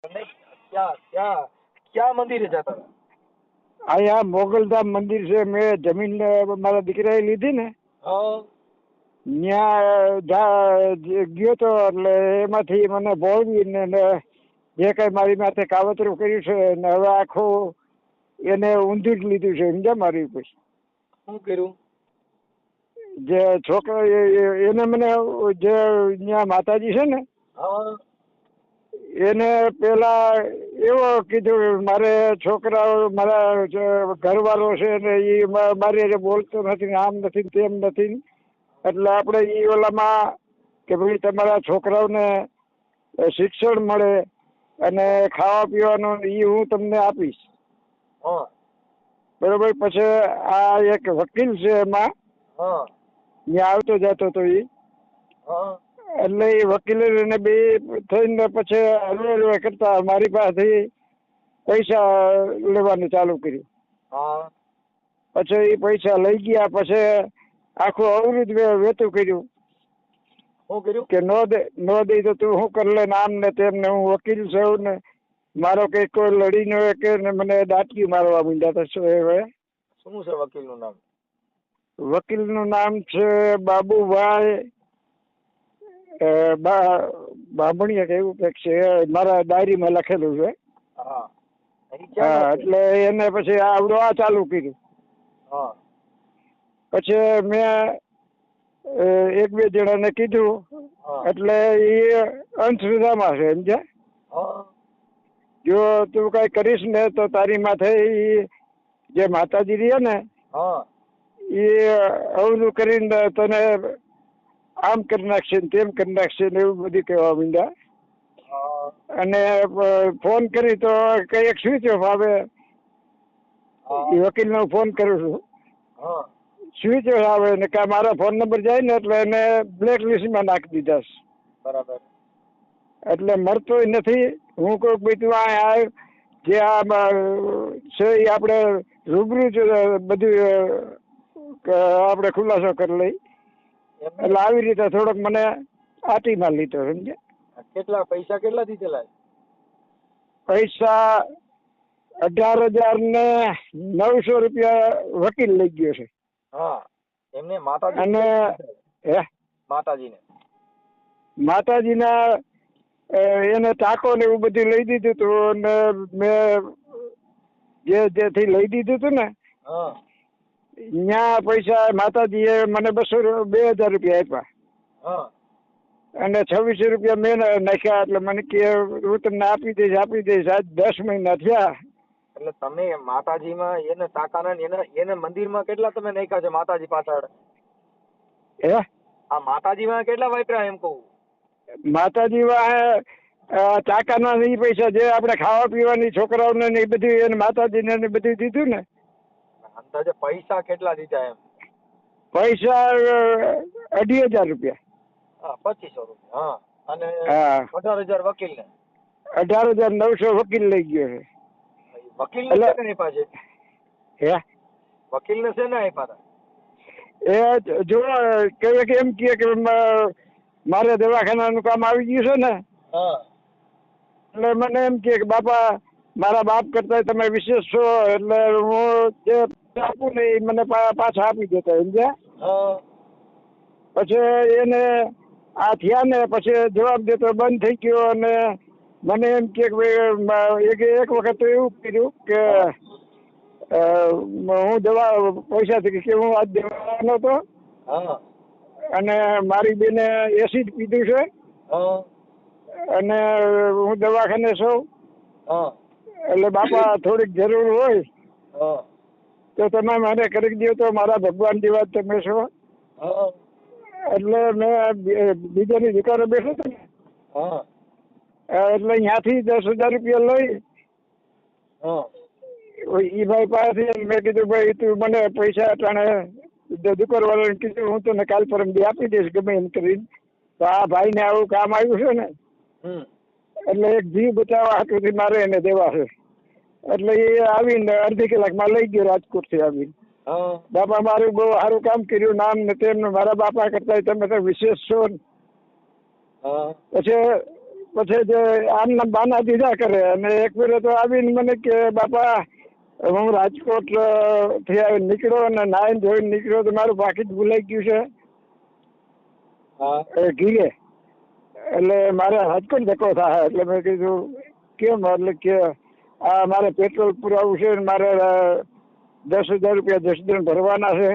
नहीं, क्या क्या क्या मंदिर जाता था? અહીંયા મોગલધામ મંદિર છે. મેં જમીન મારા દીકરાએ લીધી ને, हाँ ત્યાં ગયો તો. એટલે એમાંથી મને ભોળવીને ને જે કઈ મારી માથે કાવતરું કર્યું છે ને હવે આખું એને ઊંધું જ લીધું છે. સમજ્યા મારી ઉપર શું કર્યું? જે છોકરા એને મને જે ત્યાં માતાજી છે ને हाँ એને પેલા એવો કીધું મારે છોકરાઓ મારા ઘરવાળો છે ને એ મારી હારે બોલતો નથી ને આમ નથી ને તેમ નથી ને. એટલે આપણે એ ઓલામાં કે ભાઈ તમારા છોકરાઓને શિક્ષણ મળે અને ખાવા પીવાનું એ હું તમને આપીશ. हाँ બરોબર. પછી આ એક વકીલ છે એમાં हाँ ત્યાં આવતો જતો તો એ. हाँ એટલે એ વકીલે એને બે થઈને પછી હલવે કરતા મારી પાસેથી પૈસા લેવાનું ચાલુ કર્યું. हाँ પછી એ પૈસા લઈ ગયા. પછી આખું અવૃત વેતું કર્યું શું કર્યું? કે નો દઈ તો તું શું કરી લે ને આમ ને તેમ ને હું વકીલ છું ને મારો કઈ કોઈ લડી ન હોય કે ને મને દાટકી મારવા માંડ્યા હતા. હવે શું છે વકીલનું નામ? વકીલનું નામ છે બાબુભાઈ બામણીયા કે એવું કંઈક છે. મારા ડાયરીમાં લખેલું છે. હા હા એટલે એને પછી આવડો આ ચાલુ કર્યું. હા પછી મેં એક બે જણાને કીધું. હા એટલે એ અંધશ્રદ્ધામાં છે. સમજ્યા? હા જો તું કઈ કરીશ ને તો તારી માથે ઈ જે માતાજી રહે ને હા એ અવરું કરીને તને આમ કરી નાખશે ને તેમ કરી નાખશે ને એવું બધું કહેવા માંડ્યા. હા અને ફોન કરી તો કઈ એક સ્વિચ ઓફ આવે. એ વકીલનો ફોન કરું છું, હા સ્વિચ ઓફ આવે ને કે મારા ફોન નંબર જાય ને એટલે એને બ્લેક લિસ્ટમાં નાખી દીધા છે. બરાબર. એટલે મળતોય નથી. હું કોઈ બીજું આ જે આ છે એ આપણે રૂબરૂ જ બધું આપણે ખુલાસો કરી લઈ. એટલે આવી રીતે થોડોક મને આટીમાં લીધો. સમજે? કેટલા પૈસા કેટલા દીધેલા? પૈસા 18,900 રૂપિયા વકીલ લઈ ગયો છે. હા એમને માતાજી અને હે માતાજીને માતાજીના એને ટાંકો ને એવું બધું લઈ દીધું હતું. અને મેં જેથી લઈ દીધું હતું ને હા ત્યાં પૈસા માતાજીએ મને 2,000 રૂપિયા આપ્યા. હા અને 2600 રૂપિયા મેં નાખ્યા. એટલે મને કે હું તમને આપી દઈશ. આજ 10 મહિના થયા. એટલે તમે માતાજીમાં એને ટાંકાના એને મંદિરમાં કેટલા તમે નાખ્યા છે માતાજી પાછળ? હે આ માતાજીમાં કેટલા વાપર્યા એમ કહું? માતાજી ટાંકાના એ પૈસા જે આપણે ખાવા પીવાની છોકરાઓને ને એ બધું એને માતાજીને ને બધું દીધું ને. અંદાજે પૈસા કેટલા દીધા એમ? પૈસા 2,500 રૂપિયા. હા 2500 રૂપિયા. હા અને હા 18,000 વકીલને. 18,900 વકીલ લઈ ગયો છે. વકીલને એટલે શેને આપ્યા છે? હે વકીલને શેને આપ્યા હતા? એ જો કે એમ કે મારે દવાખાનાનું કામ આવી ગયું છે ને. હા એટલે મને એમ કે બાપા મારા બાપ કરતા તમે વિશેષ છો. એટલે હું જે આપું ને એ મને પાછા આપી દેતા. સમજ્યા? હા પછી એને આ થયા ને પછી જવાબ દેતો બંધ થઈ ગયો. અને મને એમ કે એક વખત તો એવું કર્યું કે હું દવા પૈસાથી કે હું આજ દેવાનો હતો હા અને મારી બેને એસિડ પીધું છે હા અને હું દવાખાને છું. હા એટલે બાપા થોડીક જરૂર હોય હા તો તમે મને કરી દો તો મારા ભગવાન જેવા તમે છો. હા એટલે મેં બીજાની દુકાને બેઠો હતો ને હા એટલે ત્યાંથી 10,000 રૂપિયા લઈ હા ઈ ભાઈ પાસેથી મેં કીધું ભાઈ તું મને પૈસા અટાણે દુકાન વાળાને કીધું હું તને કાલ પરમ દી આપી દઈશ ગમે એમ કરીને. તો આ ભાઈને આવું કામ આવ્યું છે ને એટલે એક જીવ બચાવવા હાથુથી મારે એને દેવા છે. એટલે એ આવીને અડધી કલાકમાં લઈ ગયો રાજકોટથી આવીને. બાપા મારું બહુ સારું કામ કર્યું નામ ને તેમ. મારા બાપા કરતા તમે તો વિશેષ છો. પછી પછી જે આમના બાના દીધા કરે અને એક ફેરે તો આવીને મને કે બાપા હું રાજકોટ થી આવીને નીકળ્યો અને નાઈને ધોઈને નીકળ્યો તો મારું પાકીટ ભૂલાઈ ગયું છે હા ઘીરે, એટલે મારે રાજકોટ ધક્કો થાય. એટલે મેં કીધું કેમ? એટલે કે આ મારે પેટ્રોલ પુરાવું છે ને મારે 10,000 રૂપિયા જસદણ ભરવાના છે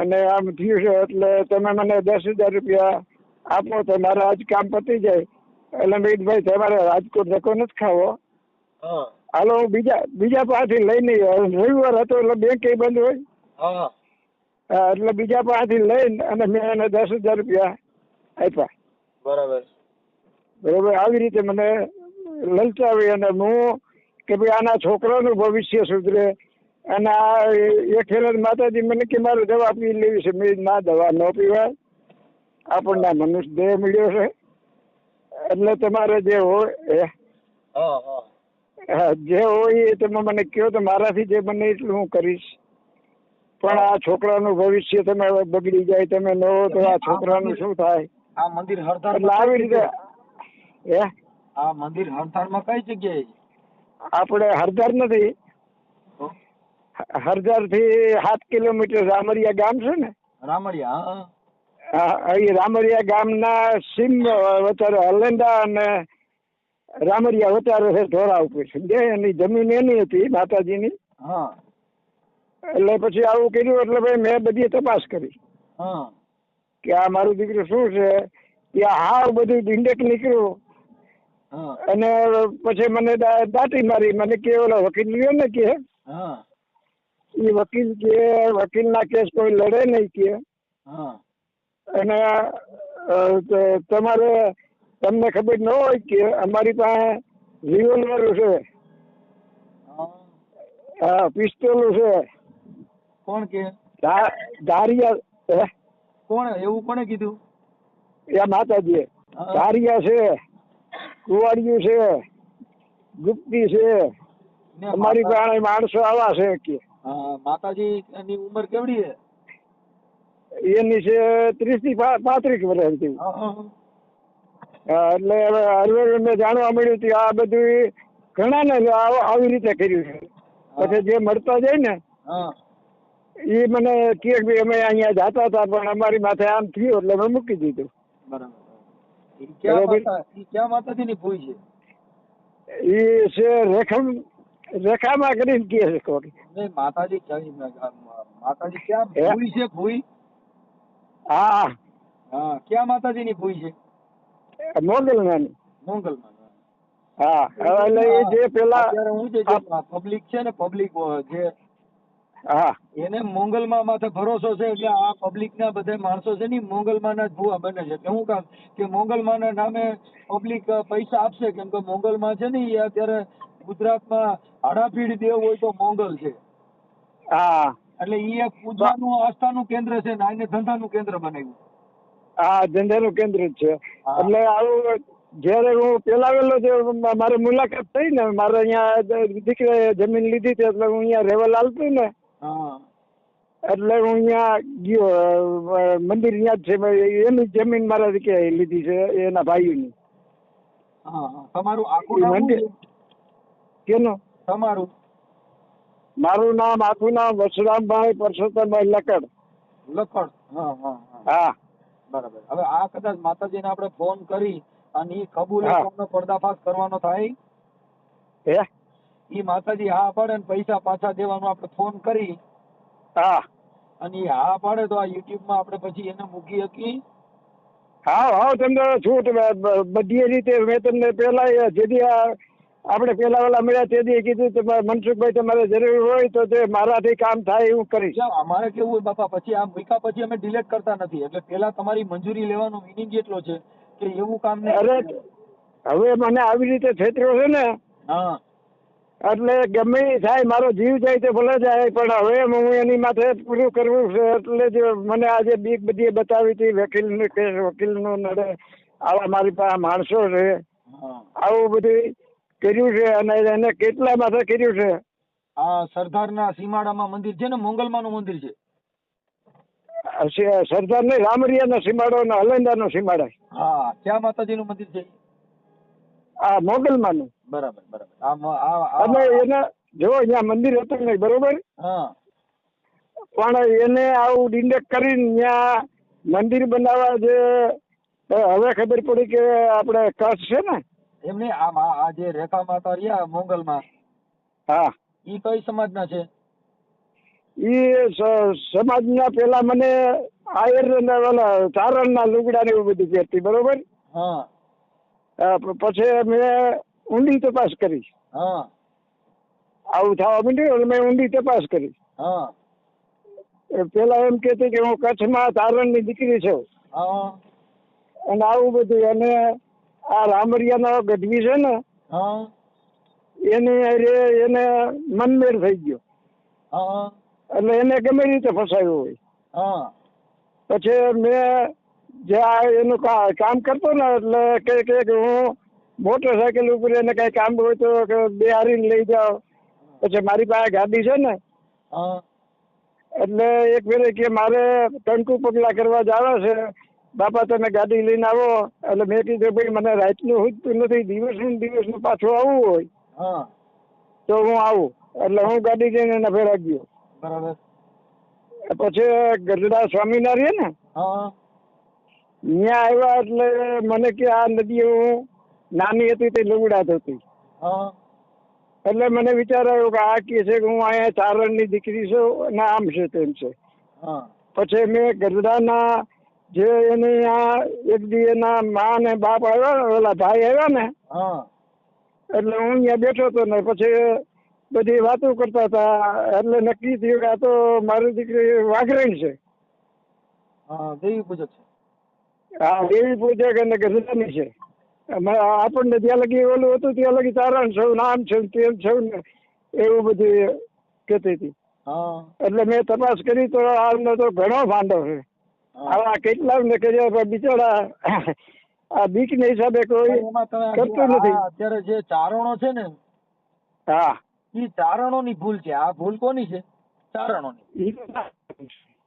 અને આમ થયું છે એટલે તમે મને 10,000 રૂપિયા આપો તો મારે આજ કામ પતી જાય. એટલે મેં કીધું ભાઈ તમારે રાજકોટ ધક્કો નથી ખાવો, હાલો હું બીજા પાસેથી લઈને રવિવાર હતો એટલે બેંક બંધ હોય, એટલે બીજા પાસેથી લઈને અને મેં એને 10,000 રૂપિયા આપ્યા. બરોબર. આવી રીતે મને લલચાવી અને હું કે ભાઈ આના છોકરાનું ભવિષ્ય સુધરે અને આ એક ફેર માતાજી મને કે મારે દવા પી લેવી છે. મેં ના દવા ન પીવાય, આપણને મનુષ્ય દેહ મળ્યો છે એટલે તમારે જે હોય જે હોય એ તમે મને કહો તો મારાથી જે બને એટલું હું કરીશ. પણ આ છોકરાનું ભવિષ્ય તમે બગડી જાય, તમે ન હો તો આ છોકરાનું શું થાય? આ મંદિર હરદાર એટલે આવી રીતે આ મંદિર હરદારમાં કઈ જગ્યાએ? આપણે હરદાર નથી, હરદાર થી 7 કિલોમીટર રામરિયા ગામ છે ને, રામરિયા. એ રામરિયા ગામના સીમ વચારે હલેન્ડા અને રામરિયા વચારે છે ધોરા ઉપર છે. એની જમીન એની હતી માતાજીની. એટલે પછી આવું કર્યું એટલે ભાઈ મેં બધી તપાસ કરી કે આ મારું દીકરું શું છે. ત્યાં હાવ બધું ઢીંડક નીકળ્યું અને પછી મને દાટી મારી. મને કે ઓલો વકીલ રહ્યો ને કે એ વકીલ કે વકીલના કેસ કોઈ લડે નહીં કે અને તમને ખબર ન હોય કે અમારી પાસે રિવોલ્વર છે, હા પિસ્તોલ છે. કોણ કે? ધારિયા. કોણ એવું કોણે કીધું? યા માતાજી. ધારિયા છે, કુવાડિયું છે, ગુપ્તી છે, અમારી પાસે માણસો આવા છે કે. માતાજી ની ઉંમર કેવડી છે? એની છે 30 થી 35 વર્ષ. એટલે હવે મેં જાણવા મળ્યું કે આ બધું ઘણા ને આવી રીતે કર્યું છે. પછી જે મળતા જાય ને એ મને કે અમે અહીંયા જતા હતા પણ અમારી માથે આમ થયું એટલે મેં મૂકી દીધું. ક્યાં માતાજી ની ભૂઈ છે? એ છે રેખામાં કરીને કે છે કોક. માતાજી ક્યાં ભૂઈ છે? ભૂઈ? હા ક્યાં માતાજી ની ભૂઈ છે? મોગલમાં. હા એટલે એ જે પેલા પબ્લિક છે ને, પબ્લિક જે હા એને મોંગલમાં માથે ભરોસો છે એટલે આ પબ્લિક ના બધા માણસો છે ને મોંગલમાં ના જ ભૂવા બને છે. એટલે હું કામ કે મોંગલમાં ના નામે પબ્લિક પૈસા આપશે, કેમ કે મોંગલમાં છે ને એ અત્યારે ગુજરાતમાં હાડાપીડ દેવ હોય તો મોંગલ છે. હા એટલે એ એક પૂજાનું આસ્થાનું કેન્દ્ર છે ને એને ધંધાનું કેન્દ્ર બનાવ્યું. હા ધંધાનું કેન્દ્ર જ છે. એટલે આવું જયારે હું પેલા વેલો જે મારી મુલાકાત થઈ ને, મારે અહીંયા દીકરાએ જમીન લીધી હતી એટલે હું અહીંયા રહેવા લાવતું ને એટલે હું અહીંયા ગયો. મંદિર ત્યાં જ છે, એની જમીન મારા દીકરાએ લીધી છે એના ભાઈઓની. તમારું આખું મંદિર કેનું? તમારું? મારું નામ આખું નામ વસરામભાઈ પરસોત્તમભાઈ લકડ. હા બરાબર. હવે આ કદાચ માતાજીને આપણે ફોન કરી અને એ કબૂલે તમને પર્દાફાશ કરવાનો થાય, એ માતાજી હા પાડે ને પૈસા પાછા દેવાનો આપણે ફોન કરી અને એ હા પાડે તો આ યુટ્યુબ માં આપણે પછી એને મૂકી શકીએ. હા તમને છૂટ બધી રીતે. મેં તમને પેલા જેથી આપણે પેલા વેલા મળ્યા તેથી કીધું કે મનસુખભાઈ તમારે જરૂર હોય તો તે મારાથી કામ થાય એવું કરીશ. અમારે કેવું હોય બાપા, પછી આ મૂક્યા પછી અમે ડિલેટ કરતા નથી. એટલે પેલા તમારી મંજૂરી લેવાનો મિનિંગ એટલો છે કે એવું કામ નહીં. અરે હવે મને આવી રીતે છેતર્યો છે ને, એટલે ગમે થાય મારો જીવ જાય તો ભલે જાય, પણ હવે હું એની માથે પૂરું કરવું છે. એટલે જ મને આજે બીક બધી બતાવી હતી. વકીલનું કેસ, વકીલનું નડે, આવા મારી પાસે માણસો છે, આવું બધું કર્યું છે. અને એને કેટલા માથે કર્યું છે. આ સરદારના સીમાડામાં મંદિર છે ને, મોંગલમાનું મંદિર છે. સરદાર ને રામરિયા નો સીમાડો ને હલેન્દા નો સીમાડા. ક્યાં માતાજી નું મંદિર છે? આ મોગલમાનું. બરાબર બરાબર. અને એને જો અહીંયા મંદિર હતું નહીં, બરોબર, હા, પણ એને આવું ડિંડક કરીને ત્યાં મંદિર બનાવવા જે હવે ખબર પડી કે આપણે કચ્છ છે ને, એમને આ જે રેખા માતા રહ્યા મોગલમાં, હા, ઈ કઈ સમાજના છે? એ સમાજના પેલા મને આયર ઓલા ચારણના લુગડા ને એવું બધું પહેરતી, બરોબર. હા, પછી મેં ઊંડી તપાસ કરી. હા, આવું થવા માંડ્યું એટલે મેં ઊંડી તપાસ કરી. હા, પેલા એમ કહેતી કે હું કચ્છમાં ચારણની દીકરી છું, હા, અને આવું બધું. અને આ રામરિયાનો ગઢવી છે ને, હા, એને મનમેળ થઈ ગયો. હા, એટલે એને ગમે રીતે ફસાયો હોય. હા, પછી મેં જે એનું કામ કરતો ને, એટલે કે હું મોટરસાયકલ ઉપર એને કઈ કામ હોય તો બેહારીને લઈ જાઓ. પછી મારી પાસે ગાડી છે ને, હા, એટલે એક ફેરે કે મારે ટંકુ પગલા કરવા જવા છે બાપા, તમે ગાડી લઈને આવો. એટલે મેં કીધું ભાઈ મને રાતનું હુજતું નથી, દિવસનું પાછું આવવું હોય હા, તો હું આવું. એટલે હું ગાડી લઈને એના ફેરા ગયો. બરાબર. પછી ગઢડા સ્વામિનારાયણ ને, હા, ત્યાં આવ્યા એટલે મને કે આ નદી હું નાની હતી તે લુગડા ધોતી. હા, એટલે મને વિચાર આવ્યો કે આ કે છે કે હું અહીંયા ચારણની દીકરી છું અને આમ છે તેમ છે. હા, પછી મેં ગઢડાના જે એની આ એક દી એના મા ને બાપ આવ્યા, ઓલા ભાઈ આવ્યા ને, હા, એટલે હું અહીંયા બેઠો હતો ને પછી બધી વાતો કરતા હતા. એટલે નક્કી થયું કે આ તો મારી દીકરી વાઘરેણ છે. હા, દેવી પૂજક છે. હા, દેવી પૂજક અને ગઢડાની છે. આપણને ત્યાં લગી ઓલું હતું ત્યાં લગી ચારણ સૌ નામ છે તેમ સૌ ને એવું બધું કહેતી હતી. હા, એટલે મેં તપાસ કરી તો આનો તો ઘણો ભાંડો છે. આવા કેટલા ને કર્યા પણ બિચારા આ બીક ના હિસાબે કોઈ કરતું નથી. અત્યારે જે ચારણો છે ને, હા, એ ચારણો ની ભૂલ છે. આ ભૂલ કોની છે? ચારણોની.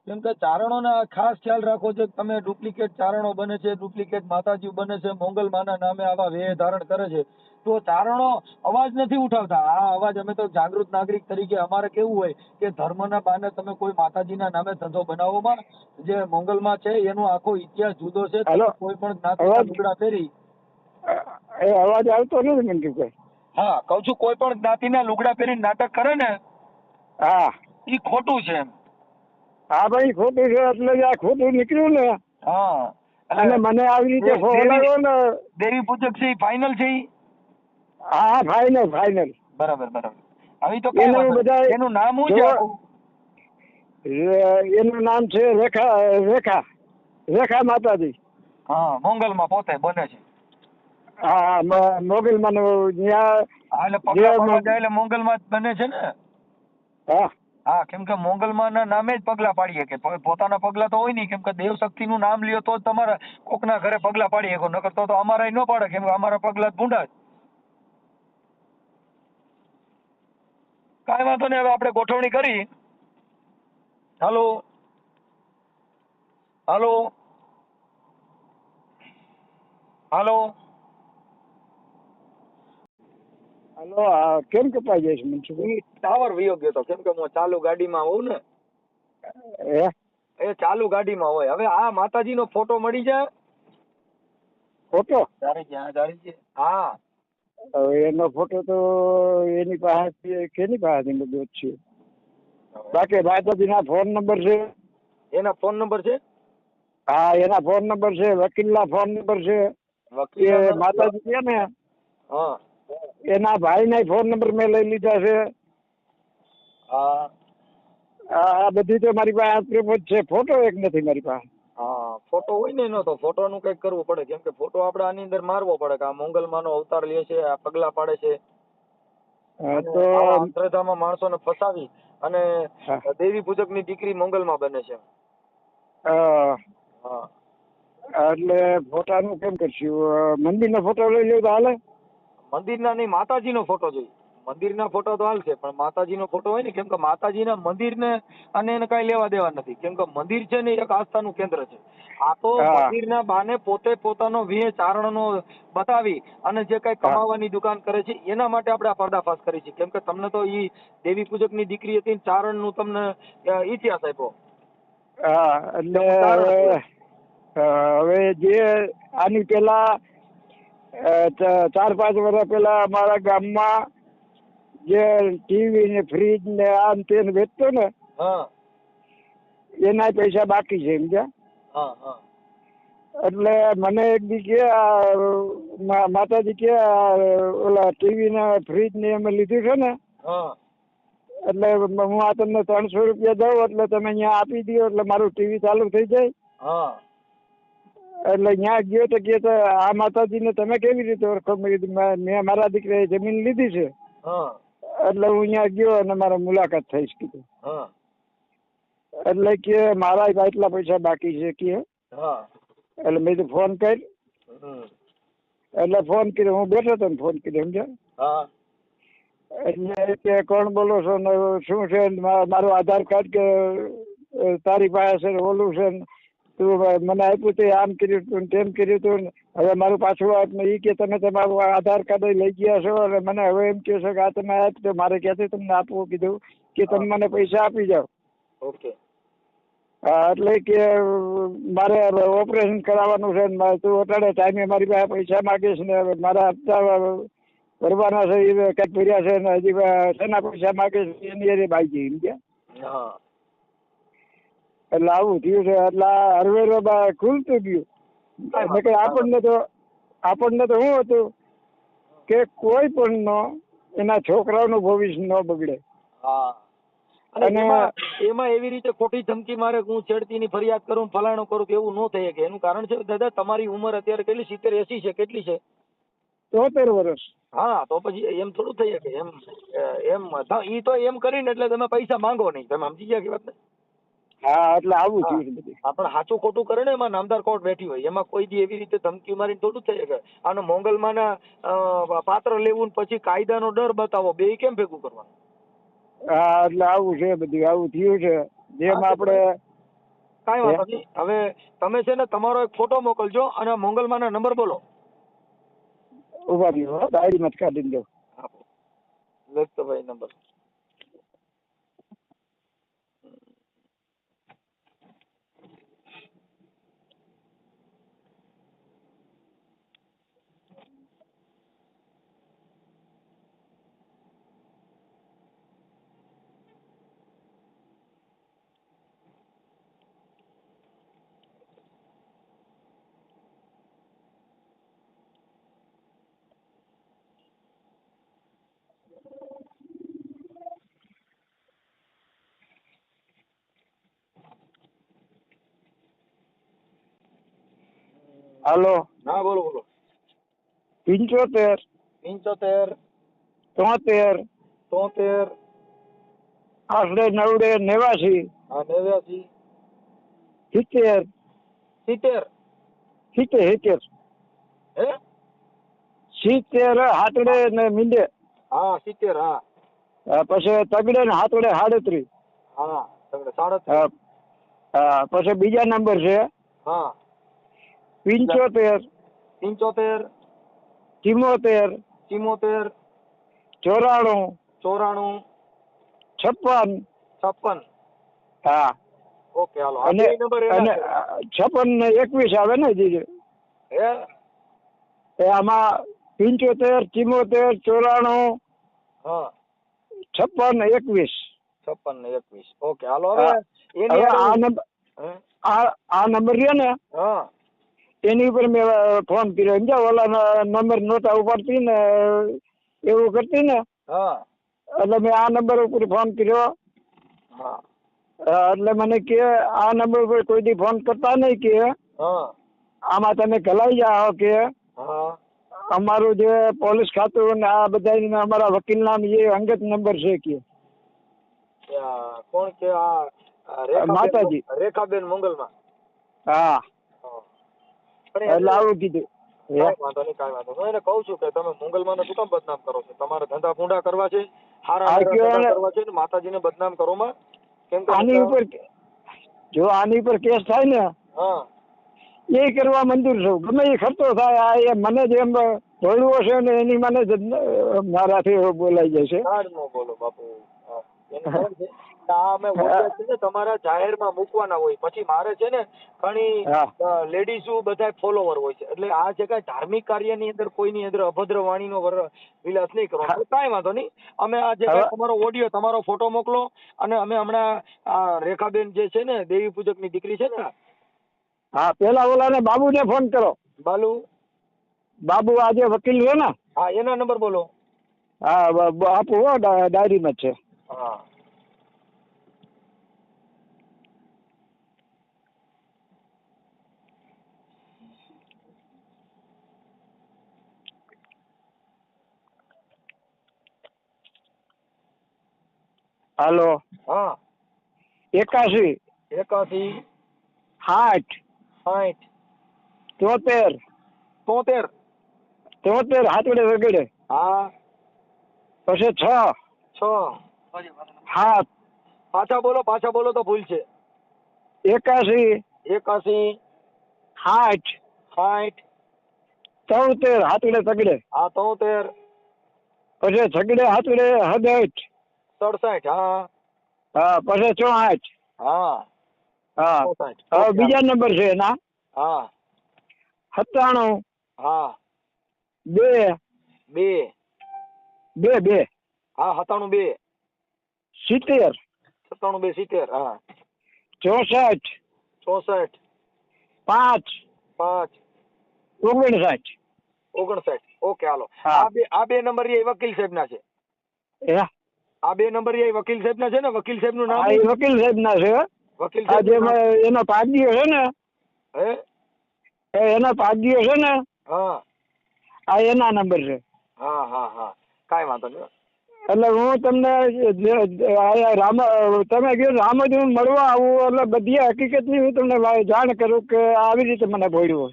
કેમ કે ચારણોને ખાસ ખ્યાલ રાખવો છે. તમે ડુપ્લિકેટ ચારણો બને છે, ડુપ્લિકેટ માતાજી બને છે, મોગલમાના નામે આવા વેહ ધારણ કરે છે, તો ચારણો અવાજ નથી ઉઠાવતા. આ અવાજ અમે તો જાગૃત નાગરિક તરીકે અમારે કેવું હોય કે ધર્મના બાને તમે કોઈ માતાજીના નામે ધંધો બનાવોમાં, જે મોગલમાં છે એનો આખો ઇતિહાસ જુદો છે. કોઈ પણ જ્ઞાતિના લુગડા પહેરી, અવાજ આવતો નથી મનસુખભાઈ. હા, કઉ છું કોઈ પણ જ્ઞાતિના લુગડા પહેરી નાટક કરે ને, હા, ઈ ખોટું છે એમ. હા ભાઈ, ખોટું છે. એટલે આ ખોટું નીકળ્યું ને. હા, અને મને આવી રીતે ફોન આવ્યો ને. દેવી પૂજક છે ફાઇનલ છે. હા, ફાઇનલ. બરાબર. આવી તો કઈ બધા એનું નામ શું છે? એનું નામ છે રેખા માતાજી. હા, મોગલમાં પોતે બને છે. હા, મોગલમાં એટલે મોગલમાં જ બને છે ને. હા, હા, કેમ કે મોગલમાં ના નામે જ પગલા પાડીએ કે પોતાના પગલા તો હોય નહીં. કેમ કે દેવ શક્તિ નું નામ લ્યો તો જ તમારા કોકના ઘરે પગલા પાડી શકો, નકર તો અમારા ન પાડે. કેમ કે અમારા પગલા જ ભૂંડા. કાંઈ વાંધો નહીં, હવે આપણે ગોઠવણી કરી. હાલો કેમ કપાઈ જાય છે મનસુખભાઈ? ટાવર વયો ગયો તો. કેમ કે હું ચાલુ ગાડીમાં હોઉં ને, એ ચાલુ ગાડીમાં હોય. હવે આ માતાજીનો ફોટો મળી જાય. ફોટો હા, એનો ફોટો તો એની પાસે કેની પાસે બધું છે. બાકી માતાજીના ફોન નંબર છે. એના ફોન નંબર છે? હા, એના ફોન નંબર છે. વકીલના ફોન નંબર છે. માતાજી છે ને, હા, એના ભાઈના ફોન નંબર મેં લઈ લીધા છે. હા, આ બધી તો મારી પાસે પ્રૂફ છે. ફોટો એક નથી મારી પાસે. હા, ફોટો હોય ને એનો તો ફોટોનું કંઈક કરવું પડે. કેમ કે ફોટો આપણે આની અંદર મારવો પડે કે આ મોગલમાનો અવતાર લે છે, આ પગલા પાડે છે. તો અંધશ્રદ્ધામાં માણસોને ફસાવી અને દેવી પૂજકની દીકરી મોગલમાં બને છે. હા, એટલે ફોટાનું કેમ કરશું? મંદિરનો ફોટો લઈ લ્યો તો હાલે? મંદિરના નહીં, માતાજીનો ફોટો જોઈએ. મંદિરના ફોટો તો હાલશે, પણ માતાજીનો ફોટો હોય ને, કેમ કે માતાજીના મંદિરને અને એને કઈ લેવા દેવા નથી, કેમ કે મંદિર છે ને એક આસ્થાનું કેન્દ્ર છે. આ તો મંદિરના બાને પોતે પોતાનો વિહે ચારણનો બતાવી અને જે કઈ કમાવાની દુકાન કરે છે એના માટે આપણે આ પર્દાફાશ કરી છે, કેમ કે તમને તો ઈ દેવી પૂજકની દીકરી હતી, ચારણનું તમને ઇતિહાસ આપ્યો. હા, એટલે હવે જે આની પેલા 4-5 વર્ષ પેલા અમારા ગામમાં જે ટીવી ને ફ્રીજ ને આ ને તે વેચતો ને, એના પૈસા બાકી છે સમજ્યા. એટલે મને એક દી કે માતાજી કે ઓલા ટીવી ને ફ્રીજ ને અમે લીધું છે ને, એટલે હું આ તમને 300 રૂપિયા દઉં એટલે તમે અહીંયા આપી દો એટલે મારું ટીવી ચાલુ થઈ જાય. એટલે ત્યાં ગયો તો કે આ માતાજીને તમે કેવી રીતે ઓળખો? મેં મારા દીકરાએ જમીન લીધી છે. એટલે હું અહીંયા ગયો અને મારા મુલાકાત થઈશ કીધું. એટલે કે મારા એટલા પૈસા બાકી છે કે. એટલે મેં તો ફોન કરી, એટલે ફોન કર્યો, હું બેઠો હતો ને ફોન કર્યો સમજ્યા. એટલે કે કોણ બોલો છો ને શું છે? મારું આધાર કાર્ડ કે તારી પાસે છે ઓલું છે, તું મને આપ્યું તે આમ કર્યું તું તેમ કર્યું તું, હવે મારું પાછું એ કે તમે તમારું આધાર કાર્ડ લઈ ગયા છો અને મને હવે એમ કહે છે કે આ તમે આપ તો મારે ક્યાંથી તમને આપવું? કીધું કે તમે મને પૈસા આપી જાઓ. ઓકે. હા, એટલે કે મારે ઓપરેશન કરાવવાનું છે ને તું અટાડે ટાઈમે મારી પાસે પૈસા માગીશ ને મારા હપ્તા ભરવાના છે એ કંઈક ભર્યા છે ને હજી શેના પૈસા માગીશ એની અરે બાકી એમ ગયા. એટલે આવું થયું છે. એટલે હરવેરો ખુલતું ગયું. આપણને તો શું હતું કે કોઈ પણ નો એના છોકરાઓનું ભવિષ્ય ન બગડે. અને એમાં એવી રીતે ખોટી ધમકી મારે, હું છેડતીની ફરિયાદ કરું, ફલાણું કરું, એવું ન થઈ શકે. એનું કારણ છે દાદા તમારી ઉંમર અત્યારે કેટલી 70-80 છે? કેટલી છે? 73 વર્ષ. હા, તો પછી એમ થોડું થઈ શકે. એમ ઈ તો એમ કરીને એટલે તમે પૈસા માંગો નહીં. તમે સમજી ગયા કે વાત? હા, એટલે આવું થયું છે બધું. આપણે સાચું ખોટું કરે ને એમાં નામદાર કોર્ટ બેઠી હોય, એમાં કોઈ દી એવી રીતે ધમકી મારીને થોડું થઈ શકે. આનો મોંગલમાના પાત્ર લેવું પછી કાયદાનો ડર બતાવો, બે કેમ ભેગું કરવાનું? હા, એટલે આવું છે બધું, આવું થયું છે. જેમ આપણે કાંઈ વાંધો નહીં. હવે તમે છે ને તમારો એક ફોટો મોકલજો અને મોંગલમાના નંબર બોલો. ઉભા રહ્યો, ડાયરીમાં કાઢી દો. લખતો ભાઈ નંબર. હાલો. હા, બોલો બોલો. 75 75 73 73 89 89. હા, 89 70 70 70 હે 70 હાથડે ને મીંડે. હા, 70. હા, પછી તગડે ને હાથડે 37. હા, તગડે 37. હા, પછી બીજા નંબર છે 75 75 74 74 94 94 56. 56. હા, ઓકે, હાલો. અને 56 ને 21 આવે ને જીજે. આમાં 75 74 94 56 ને 21. 56 ને 21. ઓકે, હાલો. હવે આ નંબર રહ્યો ને, એની ઉપર મેં ફોન કર્યો. સમજ્યા? ઓલા નંબર નહોતા ઉપાડતી ને એવું કરતી ને, એટલે મેં આ નંબર ઉપર ફોન કર્યો. એટલે મને કે આ નંબર ઉપર કોઈ દી ફોન કરતા નહીં કે આમાં તમે કલાઈ જાઓ કે અમારું જે પોલીસ ખાતું ને આ બધા અમારા વકીલ નામ એ અંગત નંબર છે કે. કોણ કે? માતાજી રેખાબેન મોંગલમાં. હા, એટલે આવું કીધું. કાંઈ વાંધો નહીં, કાંઈ વાંધો નહીં. હું એને કહું છું કે તમે મંગલમાને શું કામ બદનામ કરો છો? તમારે ધંધા પૂંડા કરવા છે, હારા ધંધા કરવા છે ને માતાજીને બદનામ કરોમાં. કેમ કે આની ઉપર જો આની ઉપર કેસ થાય ને હા એ કરવા મંજૂર છું. ગમે એ ખર્ચો થાય આ એ મને જેમ ભોળવો છે ને એની મને જ મારાથી બોલાઈ જાય છે. નો બોલો બાપુ. હા. એને ખબર છે કે આ અમે ઓડિયા છે ને તમારા જાહેરમાં મૂકવાના હોય, પછી મારે છે ને ઘણી લેડીઝ બધા ફોલોવર હોય છે, એટલે આ જે કાંઈ ધાર્મિક કાર્યની અંદર કોઈની અંદર અભદ્ર વાણીનો વિલાસ નહીં કરવાનો. કાંઈ વાંધો નહીં. અમે આ જે કાંઈ તમારો ઓડિયો તમારો ફોટો મોકલો, અને અમે હમણાં આ રેખાબેન જે છે ને દેવી પૂજકની દીકરી છે ને, હા પેલા ઓલાને બાબુને ફોન કરો. બાબુ આજે વકીલ છે ને, હા એના નંબર બોલો. હા આપો ડાયરીમાં જ છે. હા હાલો. હા 81 61 60 60 73 73 હાથવડે વગેરે. હા પછી 6 7 પાછા બોલો તો ભૂલ છે. 81 61 60 60 73 હાથવડે તગડે. હા 73 પછી તગડે હાથવડે 67 67 હા હા પછી 64 હા હા. હવે બીજા નંબર છે એના હા 97 હા 2 2 2 હા 97 2 70 70 હા 64 64 5 5 59. ઓકે હાલો. આ બે નંબર એ વકીલ સાહેબ ના છે. આ બે નંબર એ વકીલ સાહેબ ના છે ને. વકીલ સાહેબ નું નામ વકીલ સાહેબ ના છે. વકીલ સાહેબ એનો પાગ્યો છે ને, એનો પાગ્યો છે ને, આ એના નંબર છે. હા હા હા કાંઈ વાંધો નહીં. એટલે હું તમને તમે કહ્યું રામજી મળવા આવું એટલે બધી હકીકતની હું તમને જાણ કરું કે આવી રીતે મને ભોળ્યું.